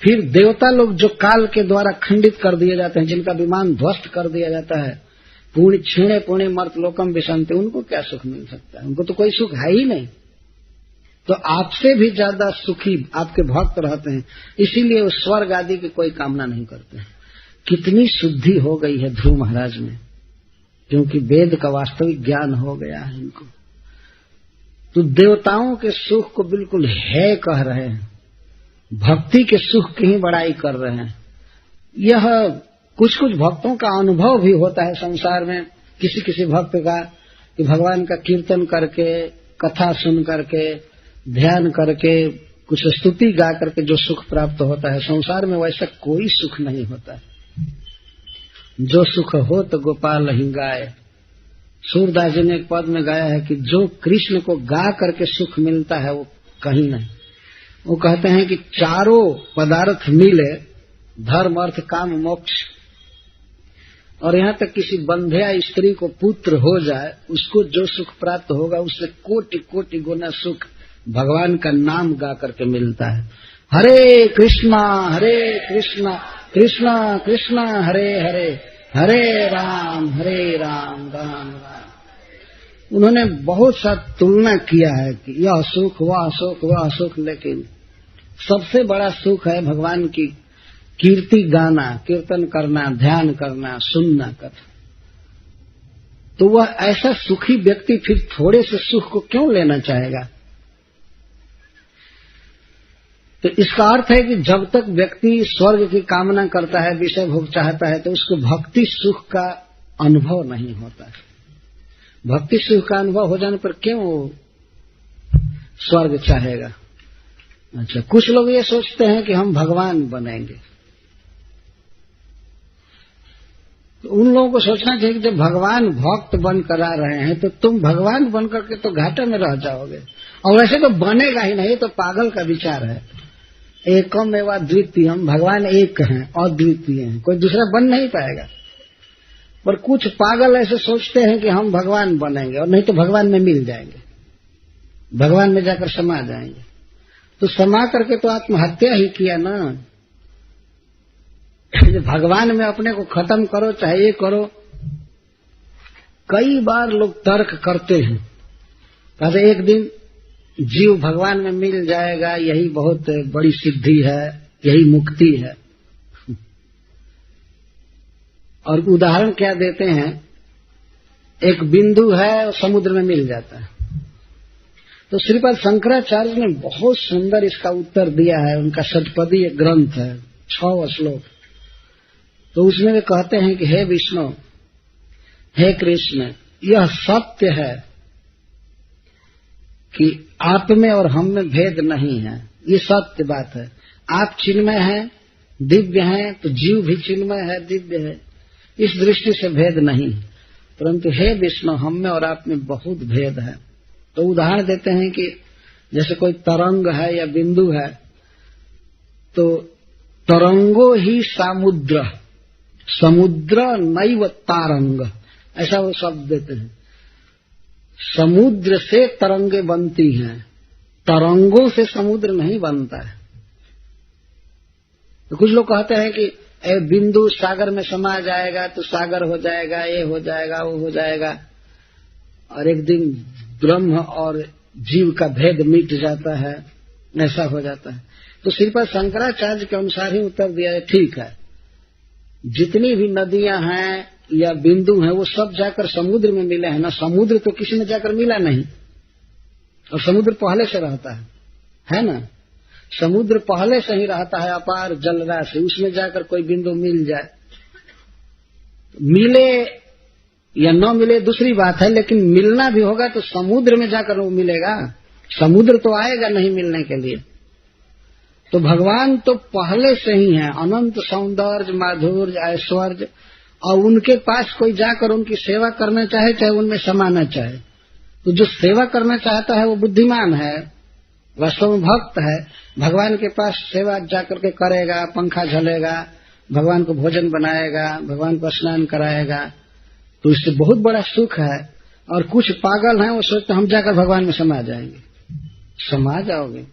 फिर देवता लोग जो काल के द्वारा खंडित कर दिए जाते हैं, जिनका विमान ध्वस्त कर दिया जाता है, पूर्ण क्षीणे पुण्य मर्तलोकम विशंति, उनको क्या सुख मिल सकता है? उनको तो कोई सुख है ही नहीं। तो आपसे भी ज्यादा सुखी आपके भक्त रहते हैं, इसीलिए वो स्वर्ग आदि की कोई कामना नहीं करते हैं। कितनी शुद्धि हो गई है ध्रुव महाराज में, क्योंकि वेद का वास्तविक ज्ञान हो गया है इनको। तो देवताओं के सुख को बिल्कुल है कह रहे हैं, भक्ति के सुख की ही बड़ाई कर रहे हैं। यह कुछ कुछ भक्तों का अनुभव भी होता है संसार में, किसी किसी भक्त का, कि भगवान का कीर्तन करके, कथा सुन करके, ध्यान करके, कुछ स्तुति गा करके जो सुख प्राप्त होता है, संसार में वैसा कोई सुख नहीं होता है। जो सुख हो तो गोपाल ही गाए। सूरदास जी ने एक पद में गाया है कि जो कृष्ण को गा करके सुख मिलता है वो कहीं नहीं। वो कहते हैं कि चारों पदार्थ मिले, धर्म अर्थ काम मोक्ष, और यहाँ तक किसी बंध्या स्त्री को पुत्र हो जाए, उसको जो सुख प्राप्त होगा उससे कोटि कोटि गुना सुख भगवान का नाम गा करके मिलता है। हरे कृष्णा कृष्णा कृष्णा हरे हरे, हरे राम राम राम। उन्होंने बहुत सा तुलना किया है कि यह सुख वह सुख वह सुख, लेकिन सबसे बड़ा सुख है भगवान की कीर्ति गाना, कीर्तन करना, ध्यान करना, सुनना कथा। तो वह ऐसा सुखी व्यक्ति फिर थोड़े से सुख को क्यों लेना चाहेगा? तो इसका अर्थ है कि जब तक व्यक्ति स्वर्ग की कामना करता है, विषय भोग चाहता है, तो उसको भक्ति सुख का अनुभव नहीं होता है। भक्ति सुख का अनुभव हो जाने पर क्यों स्वर्ग चाहेगा? अच्छा, कुछ लोग ये सोचते हैं कि हम भगवान बनेंगे। तो उन लोगों को सोचना चाहिए कि जब भगवान भक्त बनकर आ रहे हैं तो तुम भगवान बनकर के तो घाटे में रह जाओगे, और वैसे तो बनेगा ही नहीं। तो पागल का विचार है। एकम एवं द्वितीय, हम भगवान एक हैं, अद्वितीय हैं, कोई दूसरा बन नहीं पाएगा। पर कुछ पागल ऐसे सोचते हैं कि हम भगवान बनेंगे, और नहीं तो भगवान में मिल जाएंगे, भगवान में जाकर समा जाएंगे। तो समा करके तो आत्महत्या ही किया ना। भगवान में अपने को खत्म करो, चाहे ये करो। कई बार लोग तर्क करते हैं, कहते एक दिन जीव भगवान में मिल जाएगा, यही बहुत बड़ी सिद्धि है, यही मुक्ति है। और उदाहरण क्या देते हैं, एक बिंदु है समुद्र में मिल जाता है। तो श्रीपाद शंकराचार्य ने बहुत सुंदर इसका उत्तर दिया है, उनका षटपदी एक ग्रंथ है, 6 श्लोक। तो उसमें वे कहते हैं कि हे विष्णु, हे कृष्ण, यह सत्य है कि आप में और हम में भेद नहीं है। ये सत्य बात है। आप चिन्मय हैं, दिव्य हैं, तो जीव भी चिन्मय है, दिव्य है। इस दृष्टि से भेद नहीं, परंतु हे विष्णु, हम में और आप में बहुत भेद है। तो उदाहरण देते हैं कि जैसे कोई तरंग है या बिंदु है, तो तरंगो ही समुद्र, समुद्र नैव तारंग, ऐसा वो शब्द देते हैं। समुद्र से तरंगे बनती हैं, तरंगों से समुद्र नहीं बनता है। तो कुछ लोग कहते हैं कि बिंदु सागर में समा जाएगा तो सागर हो जाएगा, ये हो जाएगा, वो हो जाएगा, और एक दिन ब्रह्म और जीव का भेद मिट जाता है, ऐसा हो जाता है। तो श्रीपाद शंकराचार्य के अनुसार ही उत्तर दिया है, ठीक है, जितनी भी नदियां हैं या बिंदु हैं वो सब जाकर समुद्र में मिले हैं ना। समुद्र तो किसी में जाकर मिला नहीं, और समुद्र पहले से रहता है ना। समुद्र पहले से ही रहता है, अपार जल राशि, उसमें जाकर कोई बिंदु मिल जाए, मिले या न मिले दूसरी बात है, लेकिन मिलना भी होगा तो समुद्र में जाकर वो मिलेगा। समुद्र तो आएगा नहीं मिलने के लिए। तो भगवान तो पहले से ही है, अनंत सौंदर्य, माधुर्य, ऐश्वर्य, और उनके पास कोई जाकर उनकी सेवा करना चाहे, चाहे उनमें समाना चाहे, तो जो सेवा करना चाहता है वो बुद्धिमान है, वास्तव में भक्त है। भगवान के पास सेवा जाकर के करेगा, पंखा झलेगा, भगवान को भोजन बनाएगा, भगवान को स्नान कराएगा, तो इससे बहुत बड़ा सुख है। और कुछ पागल हैं, वो सोचते हम जाकर भगवान में समा जाएंगे। समा जाओगे?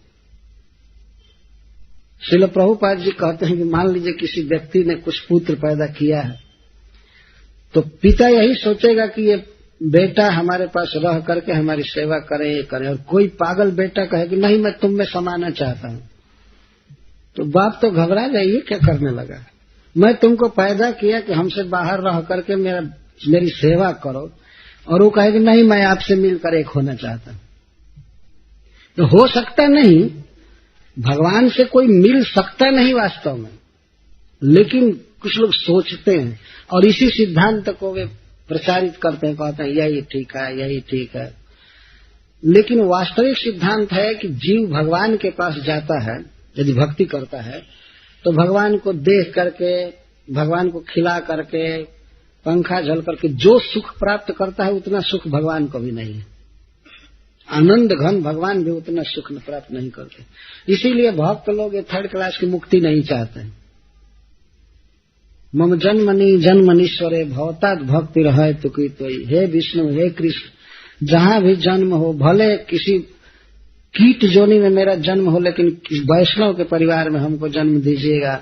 श्रील प्रभुपाद जी कहते हैं कि मान लीजिए किसी व्यक्ति ने कुछ पुत्र पैदा किया है, तो पिता यही सोचेगा कि ये बेटा हमारे पास रह करके हमारी सेवा करे, ये करे, और कोई पागल बेटा कहे कि नहीं मैं तुम में समाना चाहता हूं, तो बाप तो घबरा जाइए, क्या करने लगा। मैं तुमको पैदा किया कि हमसे बाहर रह करके मेरी सेवा करो, और वो कहे कि नहीं मैं आपसे मिलकर एक होना चाहता हूं। तो हो सकता नहीं, भगवान से कोई मिल सकता नहीं वास्तव में, लेकिन कुछ लोग सोचते हैं और इसी सिद्धांत को वे प्रचारित करते हैं, कहते हैं यही ठीक है, यही ठीक है। लेकिन वास्तविक सिद्धांत है कि जीव भगवान के पास जाता है, यदि भक्ति करता है, तो भगवान को देख करके, भगवान को खिला करके, पंखा झल करके जो सुख प्राप्त करता है उतना सुख भगवान को भी नहीं है। आनंद घन भगवान भी उतना सुख प्राप्त नहीं करते। इसीलिए भक्त लोग ये 3rd क्लास की मुक्ति नहीं चाहते हैं। मम जन्मनि जन्मनीश्वरे भवतात भक्ति रहे तो की तो। हे विष्णु, हे कृष्ण, जहां भी जन्म हो, भले किसी कीट जोनी में मेरा जन्म हो, लेकिन वैष्णव के परिवार में हमको जन्म दीजिएगा।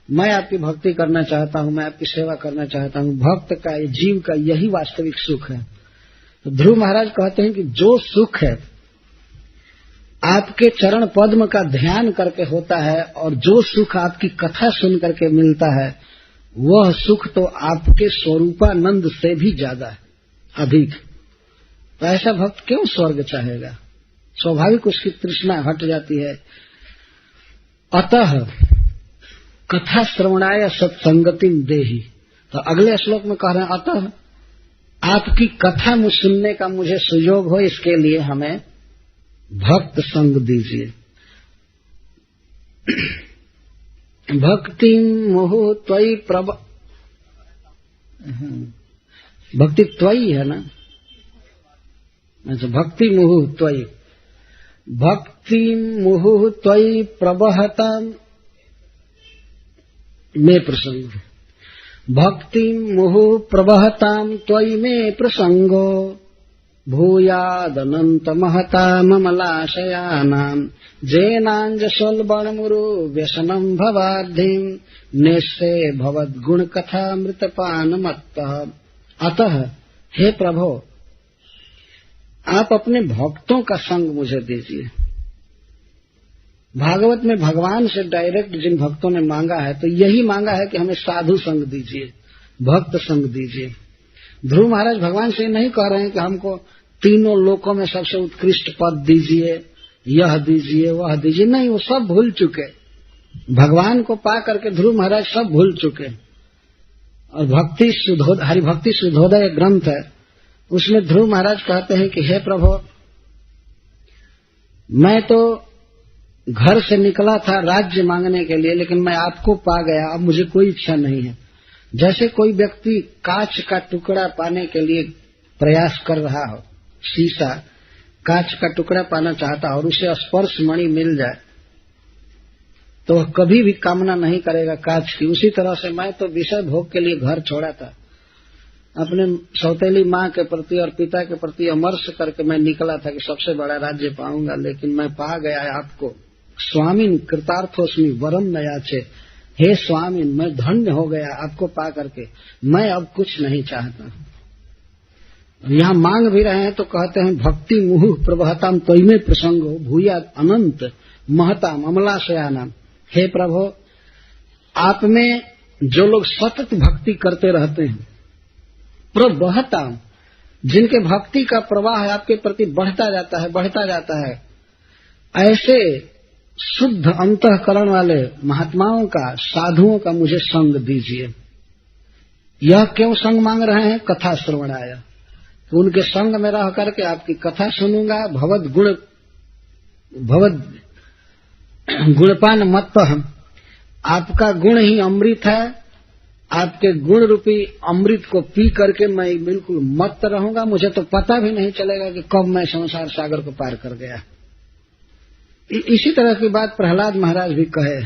मैं आपकी भक्ति करना चाहता हूं, मैं आपकी सेवा करना चाहता हूं। भक्त का, जीव का यही वास्तविक सुख है। तो ध्रुव महाराज कहते हैं कि जो सुख है आपके चरण पद्म का ध्यान करके होता है, और जो सुख आपकी कथा सुन करके मिलता है, वह सुख तो आपके स्वरूपानंद से भी ज्यादा है, अधिक। तो ऐसा भक्त क्यों स्वर्ग चाहेगा? स्वाभाविक उसकी तृष्णा हट जाती है। अतः कथा श्रवणाय सत्संगति देहि। तो अगले श्लोक में कह रहे हैं, अतः आपकी कथा सुनने का मुझे सुयोग हो, इसके लिए हमें भक्त संग दीजिए। भक्ति मोह त्वयि प्रभ, भक्ति त्वयि है ना? अच्छा, भक्ति मोह त्वयि, भक्ति मोह त्वयि प्रवहता में प्रसंग, भक्ति मोह प्रवहताम त्वयि में प्रसंगो, भूयादनंत महता ममलाशयानाम, जेनांजस्वल्बणमुरु व्यसनम भवार्धिम, निश्चय भवद गुण कथा मृतपान मत्तः। अतः हे प्रभो, आप अपने भक्तों का संग मुझे दीजिए। भागवत में भगवान से डायरेक्ट जिन भक्तों ने मांगा है, तो यही मांगा है कि हमें साधु संग दीजिए, भक्त संग दीजिए। ध्रुव महाराज भगवान से नहीं कह रहे हैं कि हमको तीनों लोकों में सबसे उत्कृष्ट पद दीजिए, यह दीजिए, वह दीजिए। नहीं, वो सब भूल चुके। भगवान को पा करके ध्रुव महाराज सब भूल चुके। और हरिभक्ति सुधोदय ग्रंथ है, उसमें ध्रुव महाराज कहते हैं कि हे प्रभु, मैं तो घर से निकला था राज्य मांगने के लिए, लेकिन मैं आपको पा गया, अब मुझे कोई इच्छा नहीं है। जैसे कोई व्यक्ति कांच का टुकड़ा पाने के लिए प्रयास कर रहा हो, शीशा कांच का टुकड़ा पाना चाहता और उसे स्पर्श मणि मिल जाए तो वह कभी भी कामना नहीं करेगा कांच की। उसी तरह से मैं तो विषय भोग के लिए घर छोड़ा था, अपने सौतेली माँ के प्रति और पिता के प्रति अमर्ष करके मैं निकला था कि सबसे बड़ा राज्य पाऊंगा, लेकिन मैं पा गया आपको। स्वामिन कृतार्थोस्मि वरम न याचे, हे स्वामिन मैं धन्य हो गया आपको पा करके, मैं अब कुछ नहीं चाहता। यहाँ मांग भी रहे हैं तो कहते हैं भक्ति मुहुः प्रवहताम त्वयि प्रसंगो भूयात् अनंत महताम अमलाशयानाम। हे प्रभु, आप में जो लोग सतत भक्ति करते रहते हैं, प्रवहताम, जिनके भक्ति का प्रवाह है आपके प्रति बढ़ता जाता है, ऐसे शुद्ध अंतःकरण वाले महात्माओं का, साधुओं का मुझे संग दीजिए। यह क्यों संग मांग रहे हैं? कथा श्रवणाय, तो उनके संग में रह करके आपकी कथा सुनूंगा। भवद गुणपान मत, आपका गुण ही अमृत है, आपके गुण रूपी अमृत को पी करके मैं बिल्कुल मत्त रहूंगा, मुझे तो पता भी नहीं चलेगा कि कब मैं संसार सागर को पार कर गया। इसी तरह की बात प्रहलाद महाराज भी कहे।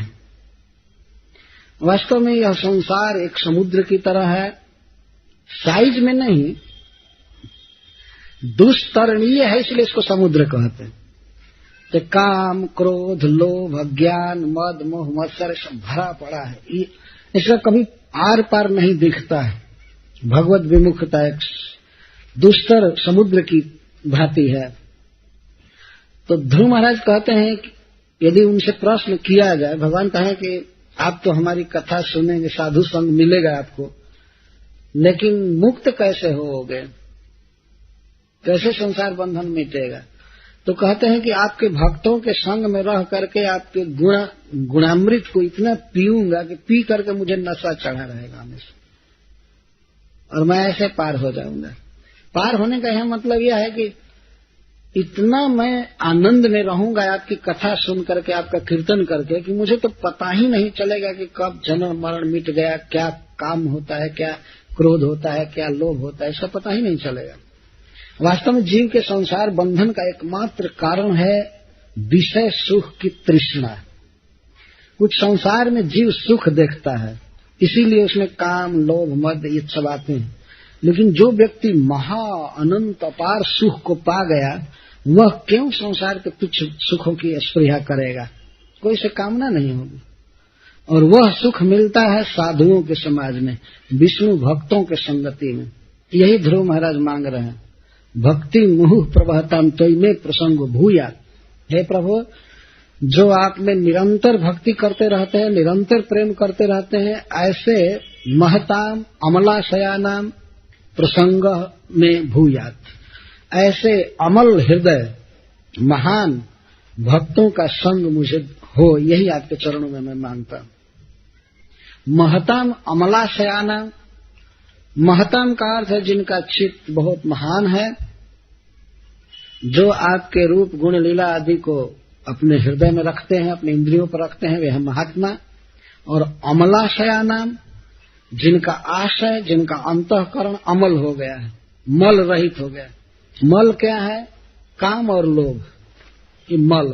वास्तव में यह संसार एक समुद्र की तरह है, साइज में नहीं, दुष्तरणीय है, इसलिए इसको समुद्र कहते हैं। तो काम, क्रोध, लोभ, अज्ञान, मद, मोह, मत्सर सब भरा पड़ा है, इसका कभी आर पार नहीं दिखता है। भगवत विमुखता एक दुष्तर समुद्र की भांति है। तो ध्रुव महाराज कहते हैं कि यदि उनसे प्रश्न किया जाए, भगवान कहें कि आप तो हमारी कथा सुनेंगे, साधु संग मिलेगा आपको, लेकिन मुक्त कैसे होगे, कैसे संसार बंधन मिटेगा? तो कहते हैं कि आपके भक्तों के संग में रह करके आपके गुणामृत को इतना पीऊंगा कि पी करके मुझे नशा चढ़ा रहेगा हमेशा, और मैं ऐसे पार हो जाऊंगा। पार होने का यह मतलब यह है कि इतना मैं आनंद में रहूंगा आपकी कथा सुन करके, आपका कीर्तन करके, कि मुझे तो पता ही नहीं चलेगा कि कब जन्म मरण मिट गया, क्या काम होता है, क्या क्रोध होता है, क्या लोभ होता है, इसका पता ही नहीं चलेगा। वास्तव में जीव के संसार बंधन का एकमात्र कारण है विषय सुख की तृष्णा। कुछ संसार में जीव सुख देखता है, इसीलिए उसमें काम, लोभ, मद ये सब आते हैं। लेकिन जो व्यक्ति महा अनंत अपार सुख को पा गया, वह क्यों संसार के तुच्छ सुखों की स्पृहा करेगा? कोई से कामना नहीं होगी। और वह सुख मिलता है साधुओं के समाज में, विष्णु भक्तों के संगति में। यही ध्रुव महाराज मांग रहे हैं। भक्ति मुहुः प्रवहताम त्वयि प्रसंगो भूयात्। हे प्रभु, जो आप में निरंतर भक्ति करते रहते हैं, निरंतर प्रेम करते रहते हैं, ऐसे महताम अमलाशयानाम प्रसंग में भूयात्, ऐसे अमल हृदय महान भक्तों का संग मुझे हो, यही आपके चरणों में मैं मांगता हूं। महताम अमलाशयानाम, महताम का अर्थ है जिनका चित्त बहुत महान है, जो आपके रूप गुण लीला आदि को अपने हृदय में रखते हैं, अपने इंद्रियों पर रखते हैं, वे है महात्मा। और अमलाशयानाम, जिनका आशय, जिनका अंतःकरण अमल हो गया है, मल रहित हो गया। मल क्या है? काम और लोभ, ये मल।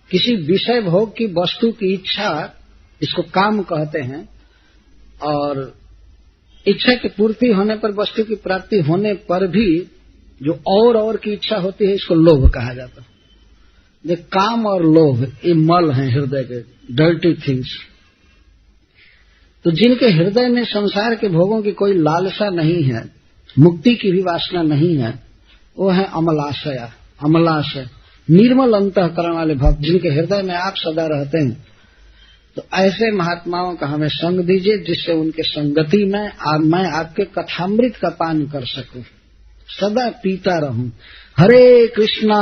किसी विषय भोग की वस्तु की इच्छा, इसको काम कहते हैं, और इच्छा की पूर्ति होने पर, वस्तु की प्राप्ति होने पर भी जो और की इच्छा होती है, इसको लोभ कहा जाता है। ये काम और लोभ ये मल हैं हृदय के, डर्टी थिंग्स। तो जिनके हृदय में संसार के भोगों की कोई लालसा नहीं है, मुक्ति की भी वासना नहीं है, वो है अमलाशय, अमलाशय, निर्मल अंतःकरण वाले भक्त, जिनके हृदय में आप सदा रहते हैं। तो ऐसे महात्माओं का हमें संग दीजिए, जिससे उनके संगति में मैं आपके कथामृत का पान कर सकूं, सदा पीता रहूं। हरे कृष्णा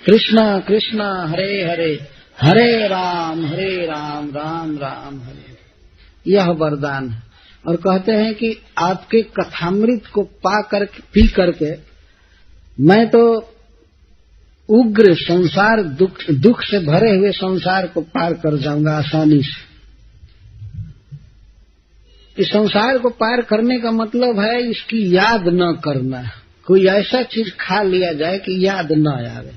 कृष्णा कृष्णा हरे हरे, हरे राम राम राम हरे, यह वरदान है। और कहते हैं कि आपके कथामृत को पी करके मैं तो उग्र संसार दुख से भरे हुए संसार को पार कर जाऊंगा आसानी से। इस संसार को पार करने का मतलब है इसकी याद न करना। कोई ऐसा चीज खा लिया जाए कि याद न आवे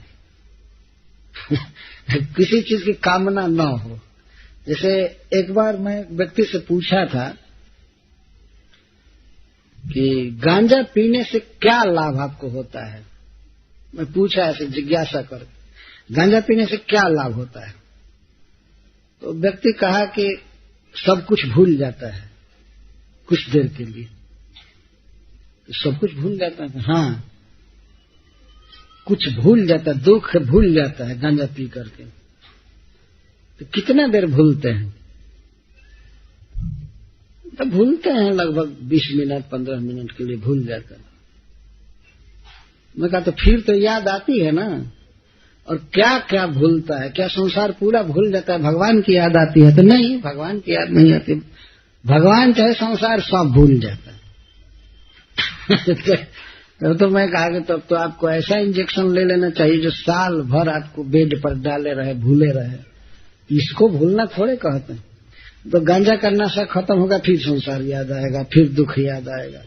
किसी चीज की कामना न हो। जैसे एक बार मैं व्यक्ति से पूछा था कि गांजा पीने से क्या लाभ आपको होता है। मैं पूछा ऐसे जिज्ञासा कर, गांजा पीने से क्या लाभ होता है। तो व्यक्ति कहा कि सब कुछ भूल जाता है कुछ देर के लिए। सब कुछ भूल जाता है? हाँ, कुछ भूल जाता है, दुख भूल जाता है गांजा पी करके। तो कितना देर भूलते हैं? तो भूलते हैं लगभग 20 मिनट 15 मिनट के लिए भूल जाता है। मैं कहा तो फिर तो याद आती है ना। और क्या क्या भूलता है? क्या संसार पूरा भूल जाता है? भगवान की याद आती है? तो नहीं, भगवान की याद नहीं आती। भगवान चाहे संसार सब भूल जाता है तो मैं कहा कि तब तो आपको ऐसा इंजेक्शन ले लेना चाहिए जो साल भर आपको बेड पर डाले रहे, भूले रहे। इसको भूलना थोड़े कहते हैं। तो गांजा का नशा खत्म होगा फिर संसार याद आएगा, फिर दुख याद आएगा।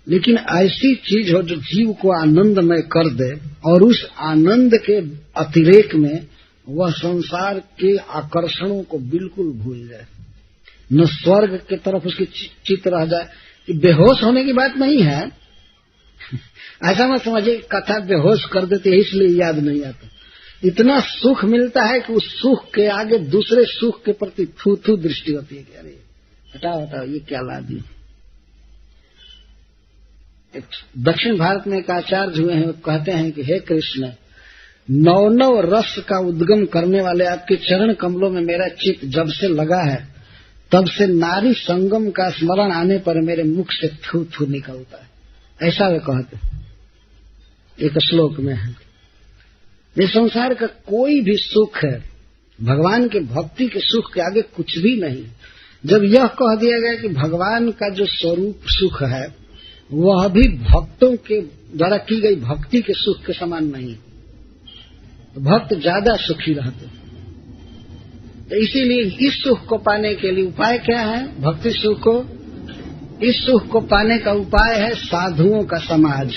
लेकिन ऐसी चीज हो जो जीव को आनंदमय कर दे और उस आनंद के अतिरेक में वह संसार के आकर्षणों को बिल्कुल भूल जाए, न स्वर्ग की तरफ उसकी चित्त रह जाए। बेहोश होने की बात नहीं है ऐसा मत समझिए कथा बेहोश कर देती है इसलिए याद नहीं आता। इतना सुख मिलता है कि उस सुख के आगे दूसरे सुख के प्रति थू थू दृष्टि होती है कि अरे हटाओ हटाओ ये क्या ला दी। दक्षिण भारत में एक आचार्य हुए हैं, वो कहते हैं कि हे कृष्ण, नौ नौ रस का उद्गम करने वाले आपके चरण कमलों में मेरा चित्त जब से लगा है तब से नारी संगम का स्मरण आने पर मेरे मुख से थू थू निकलता है। ऐसा वे कहते एक श्लोक में है। ये संसार का कोई भी सुख है भगवान के भक्ति के सुख के आगे कुछ भी नहीं। जब यह कह दिया गया कि भगवान का जो स्वरूप सुख है वह भी भक्तों के द्वारा की गई भक्ति के सुख के समान नहीं, तो भक्त ज्यादा सुखी रहते। तो इसीलिए इस सुख को पाने के लिए उपाय क्या है? भक्ति सुख को, इस सुख को पाने का उपाय है साधुओं का समाज।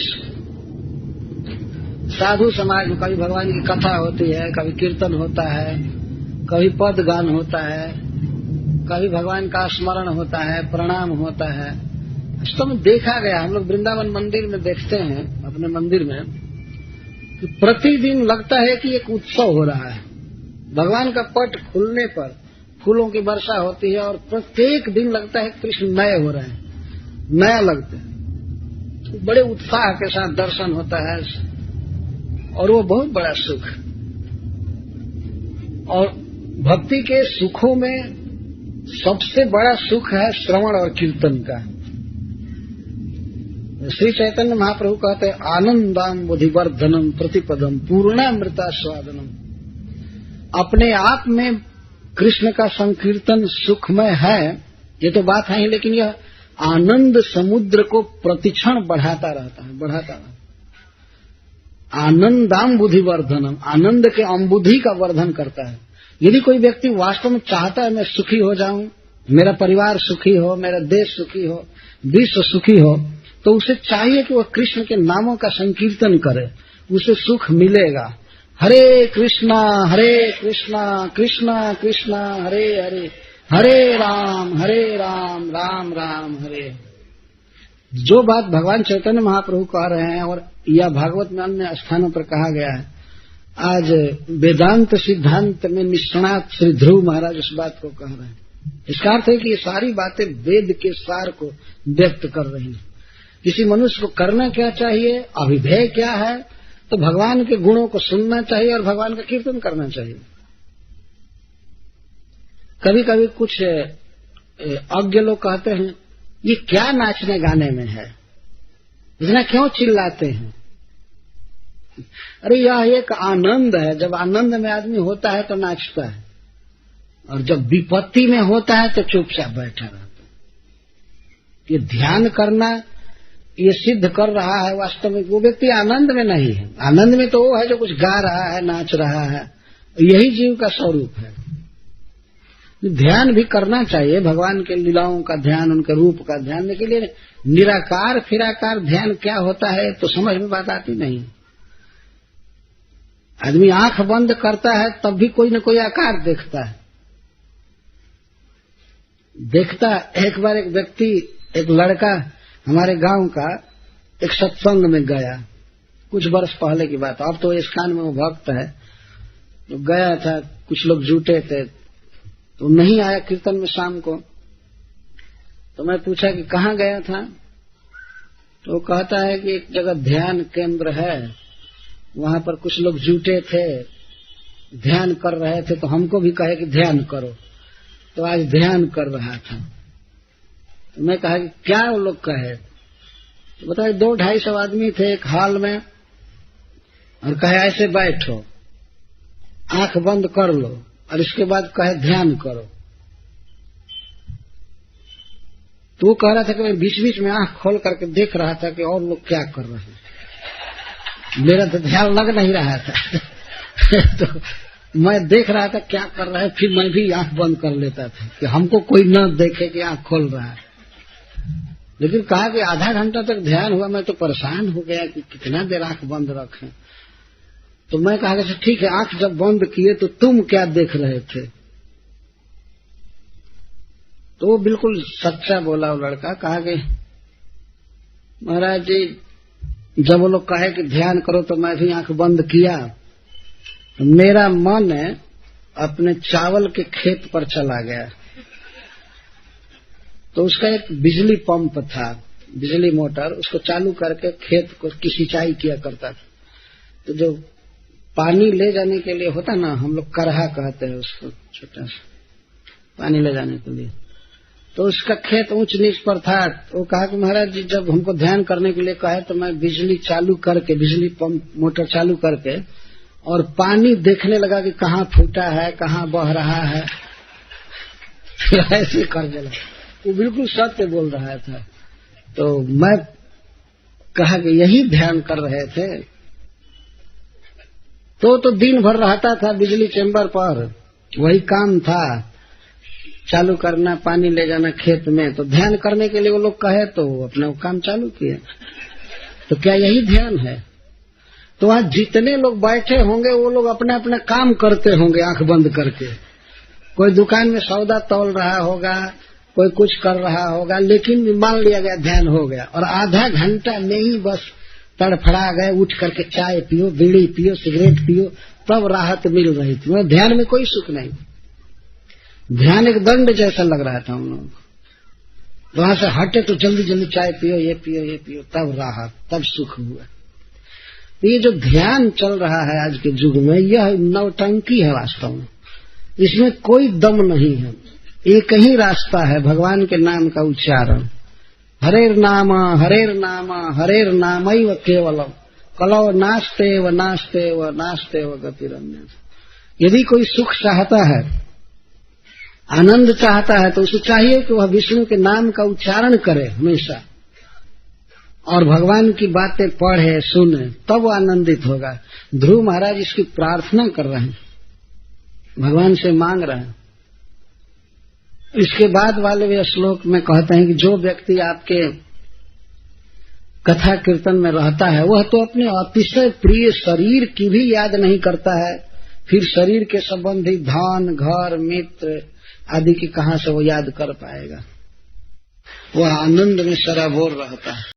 साधु समाज में कभी भगवान की कथा होती है, कभी कीर्तन होता है, कभी पद गान होता है, कभी भगवान का स्मरण होता है, प्रणाम होता है। तो में देखा गया, हम लोग वृंदावन मंदिर में देखते हैं अपने मंदिर में कि प्रतिदिन लगता है कि एक उत्सव हो रहा है। भगवान का पट खुलने पर फूलों की वर्षा होती है और प्रत्येक दिन लगता है कृष्ण नए हो रहे हैं, नया लगता है। बड़े उत्साह के साथ दर्शन होता है और वो बहुत बड़ा सुख। और भक्ति के सुखों में सबसे बड़ा सुख है श्रवण और कीर्तन का। श्री चैतन्य महाप्रभु कहते हैं आनंदाम बुधिवर्धनम प्रतिपदम पूर्णामृता स्वादनम। अपने आप में कृष्ण का संकीर्तन सुखमय है, ये तो बात है ही, लेकिन यह आनंद समुद्र को प्रतिक्षण बढ़ाता रहता है। आनंदाम बुधिवर्धनम, आनंद के अम्बुधि का वर्धन करता है। यदि कोई व्यक्ति वास्तव में चाहता है मैं सुखी हो जाऊं, मेरा परिवार सुखी हो, मेरा देश सुखी हो, विश्व सुखी हो, तो उसे चाहिए कि वह कृष्ण के नामों का संकीर्तन करे, उसे सुख मिलेगा। हरे कृष्णा कृष्णा कृष्णा हरे हरे, हरे राम राम राम हरे। जो बात भगवान चैतन्य महाप्रभु कह रहे हैं और यह भागवत में अन्य स्थानों पर कहा गया है, आज वेदांत सिद्धांत में निष्णात श्री ध्रुव महाराज उस बात को कह रहे हैं। इसका अर्थ है कि ये सारी बातें वेद के सार को व्यक्त कर रही हैं। किसी मनुष्य को करना क्या चाहिए, अभिधेय क्या है, तो भगवान के गुणों को सुनना चाहिए और भगवान का कीर्तन करना चाहिए। कभी कभी कुछ अज्ञ लोग कहते हैं ये क्या नाचने गाने में है, इतना क्यों चिल्लाते हैं। अरे यह एक आनंद है। जब आनंद में आदमी होता है तो नाचता है, और जब विपत्ति में होता है तो चुपचाप बैठा रहता है। ये ध्यान करना ये सिद्ध कर रहा है वास्तव में वो व्यक्ति आनंद में नहीं है। आनंद में तो वो है जो कुछ गा रहा है, नाच रहा है, यही जीव का स्वरूप है। ध्यान भी करना चाहिए, भगवान के लीलाओं का ध्यान, उनके रूप का ध्यान, लेकिन ये निराकार फिराकार ध्यान क्या होता है तो समझ में बात आती नहीं। आदमी आंख बंद करता है तब भी कोई न कोई आकार देखता है। एक बार एक व्यक्ति, एक लड़का हमारे गांव का एक सत्संग में गया, कुछ वर्ष पहले की बात। अब तो इस्कान में वो भक्त है, तो गया था, कुछ लोग जुटे थे, तो नहीं आया कीर्तन में शाम को। तो मैं पूछा कि कहाँ गया था, तो कहता है कि एक जगह ध्यान केंद्र है, वहां पर कुछ लोग जुटे थे, ध्यान कर रहे थे, तो हमको भी कहे कि ध्यान करो, तो आज ध्यान कर रहा था। तो मैं कहा कि क्या वो लोग कहे, तो बताए 200-250 आदमी थे एक हॉल में, और कहे ऐसे बैठो, आंख बंद कर लो, और इसके बाद कहे ध्यान करो। तो वो कह रहा था कि मैं बीच बीच में आंख खोल करके देख रहा था कि और लोग क्या कर रहे हैं, मेरा तो ध्यान लग नहीं रहा था। तो मैं देख रहा था क्या कर रहा है, फिर मैं भी आंख बंद कर लेता था कि हमको कोई न देखे कि आंख खोल रहा है। लेकिन कहा कि आधा घंटा तक ध्यान हुआ, मैं तो परेशान हो गया कि कितना देर आंख बंद रखें। तो मैं कहा कि ठीक है, आंख जब बंद किए तो तुम क्या देख रहे थे? तो वो बिल्कुल सच्चा बोला वो लड़का। कहा कि महाराज जी, जब वो लोग कहे कि ध्यान करो तो मैं भी आंख बंद किया, तो मेरा मन अपने चावल के खेत पर चला गया। तो उसका एक बिजली पंप था, बिजली मोटर, उसको चालू करके खेत को की सिंचाई किया करता था। तो जो पानी ले जाने के लिए होता ना, हम लोग करहा कहते हैं उसको, छोटा सा पानी ले जाने के लिए, तो उसका खेत ऊंच नीच पर था। तो वो कहा कि महाराज जी, जब हमको ध्यान करने के लिए कहे तो मैं बिजली चालू करके, बिजली पंप मोटर चालू करके, और पानी देखने लगा कि कहाँ फूटा है, कहाँ बह रहा है, ऐसे कर देला। वो बिल्कुल सत्य बोल रहा था। तो मैं कहा कि यही ध्यान कर रहे थे। तो दिन भर रहता था बिजली चेंबर पर, वही काम था, चालू करना, पानी ले जाना खेत में। तो ध्यान करने के लिए वो लोग कहे तो अपना वो काम चालू किए। तो क्या यही ध्यान है? तो वहां जितने लोग बैठे होंगे वो लोग अपना अपना काम करते होंगे आंख बंद करके। कोई दुकान में सौदा तौल रहा होगा, कोई कुछ कर रहा होगा, लेकिन मान लिया गया ध्यान हो गया, और आधा घंटा में ही बस तड़फड़ा गए, उठ करके चाय पियो, बीड़ी पियो, सिगरेट पियो, तब राहत मिल रही थी। वो ध्यान में कोई सुख नहीं, ध्यान एक दंड जैसा लग रहा था उन लोगों को। वहां से हटे तो जल्दी जल्दी चाय पियो, ये पियो, ये पियो, तब राहत, तब सुख हुआ। ये जो ध्यान चल रहा है आज के युग में, यह नौटंकी है वास्तव में, इसमें कोई दम नहीं है। एक ही रास्ता है, भगवान के नाम का उच्चारण। हरेर नाम हरेर नाम हरेर नामैव केवलम कलौ नास्तेव नास्तेव नास्तेव गतिरन्य। यदि कोई सुख चाहता है, आनंद चाहता है, तो उसे चाहिए कि वह विष्णु के नाम का उच्चारण करे हमेशा, और भगवान की बातें पढ़े सुने, तब वो आनंदित होगा। ध्रुव महाराज इसकी प्रार्थना कर रहे हैं, भगवान से मांग रहे हैं। इसके बाद वाले वे श्लोक में कहते हैं कि जो व्यक्ति आपके कथा कीर्तन में रहता है, वह तो अपने अतिशय प्रिय शरीर की भी याद नहीं करता है, फिर शरीर के संबंधी धन, घर, मित्र आदि की कहां से वो याद कर पाएगा? वह आनंद में सराबोर रहता है।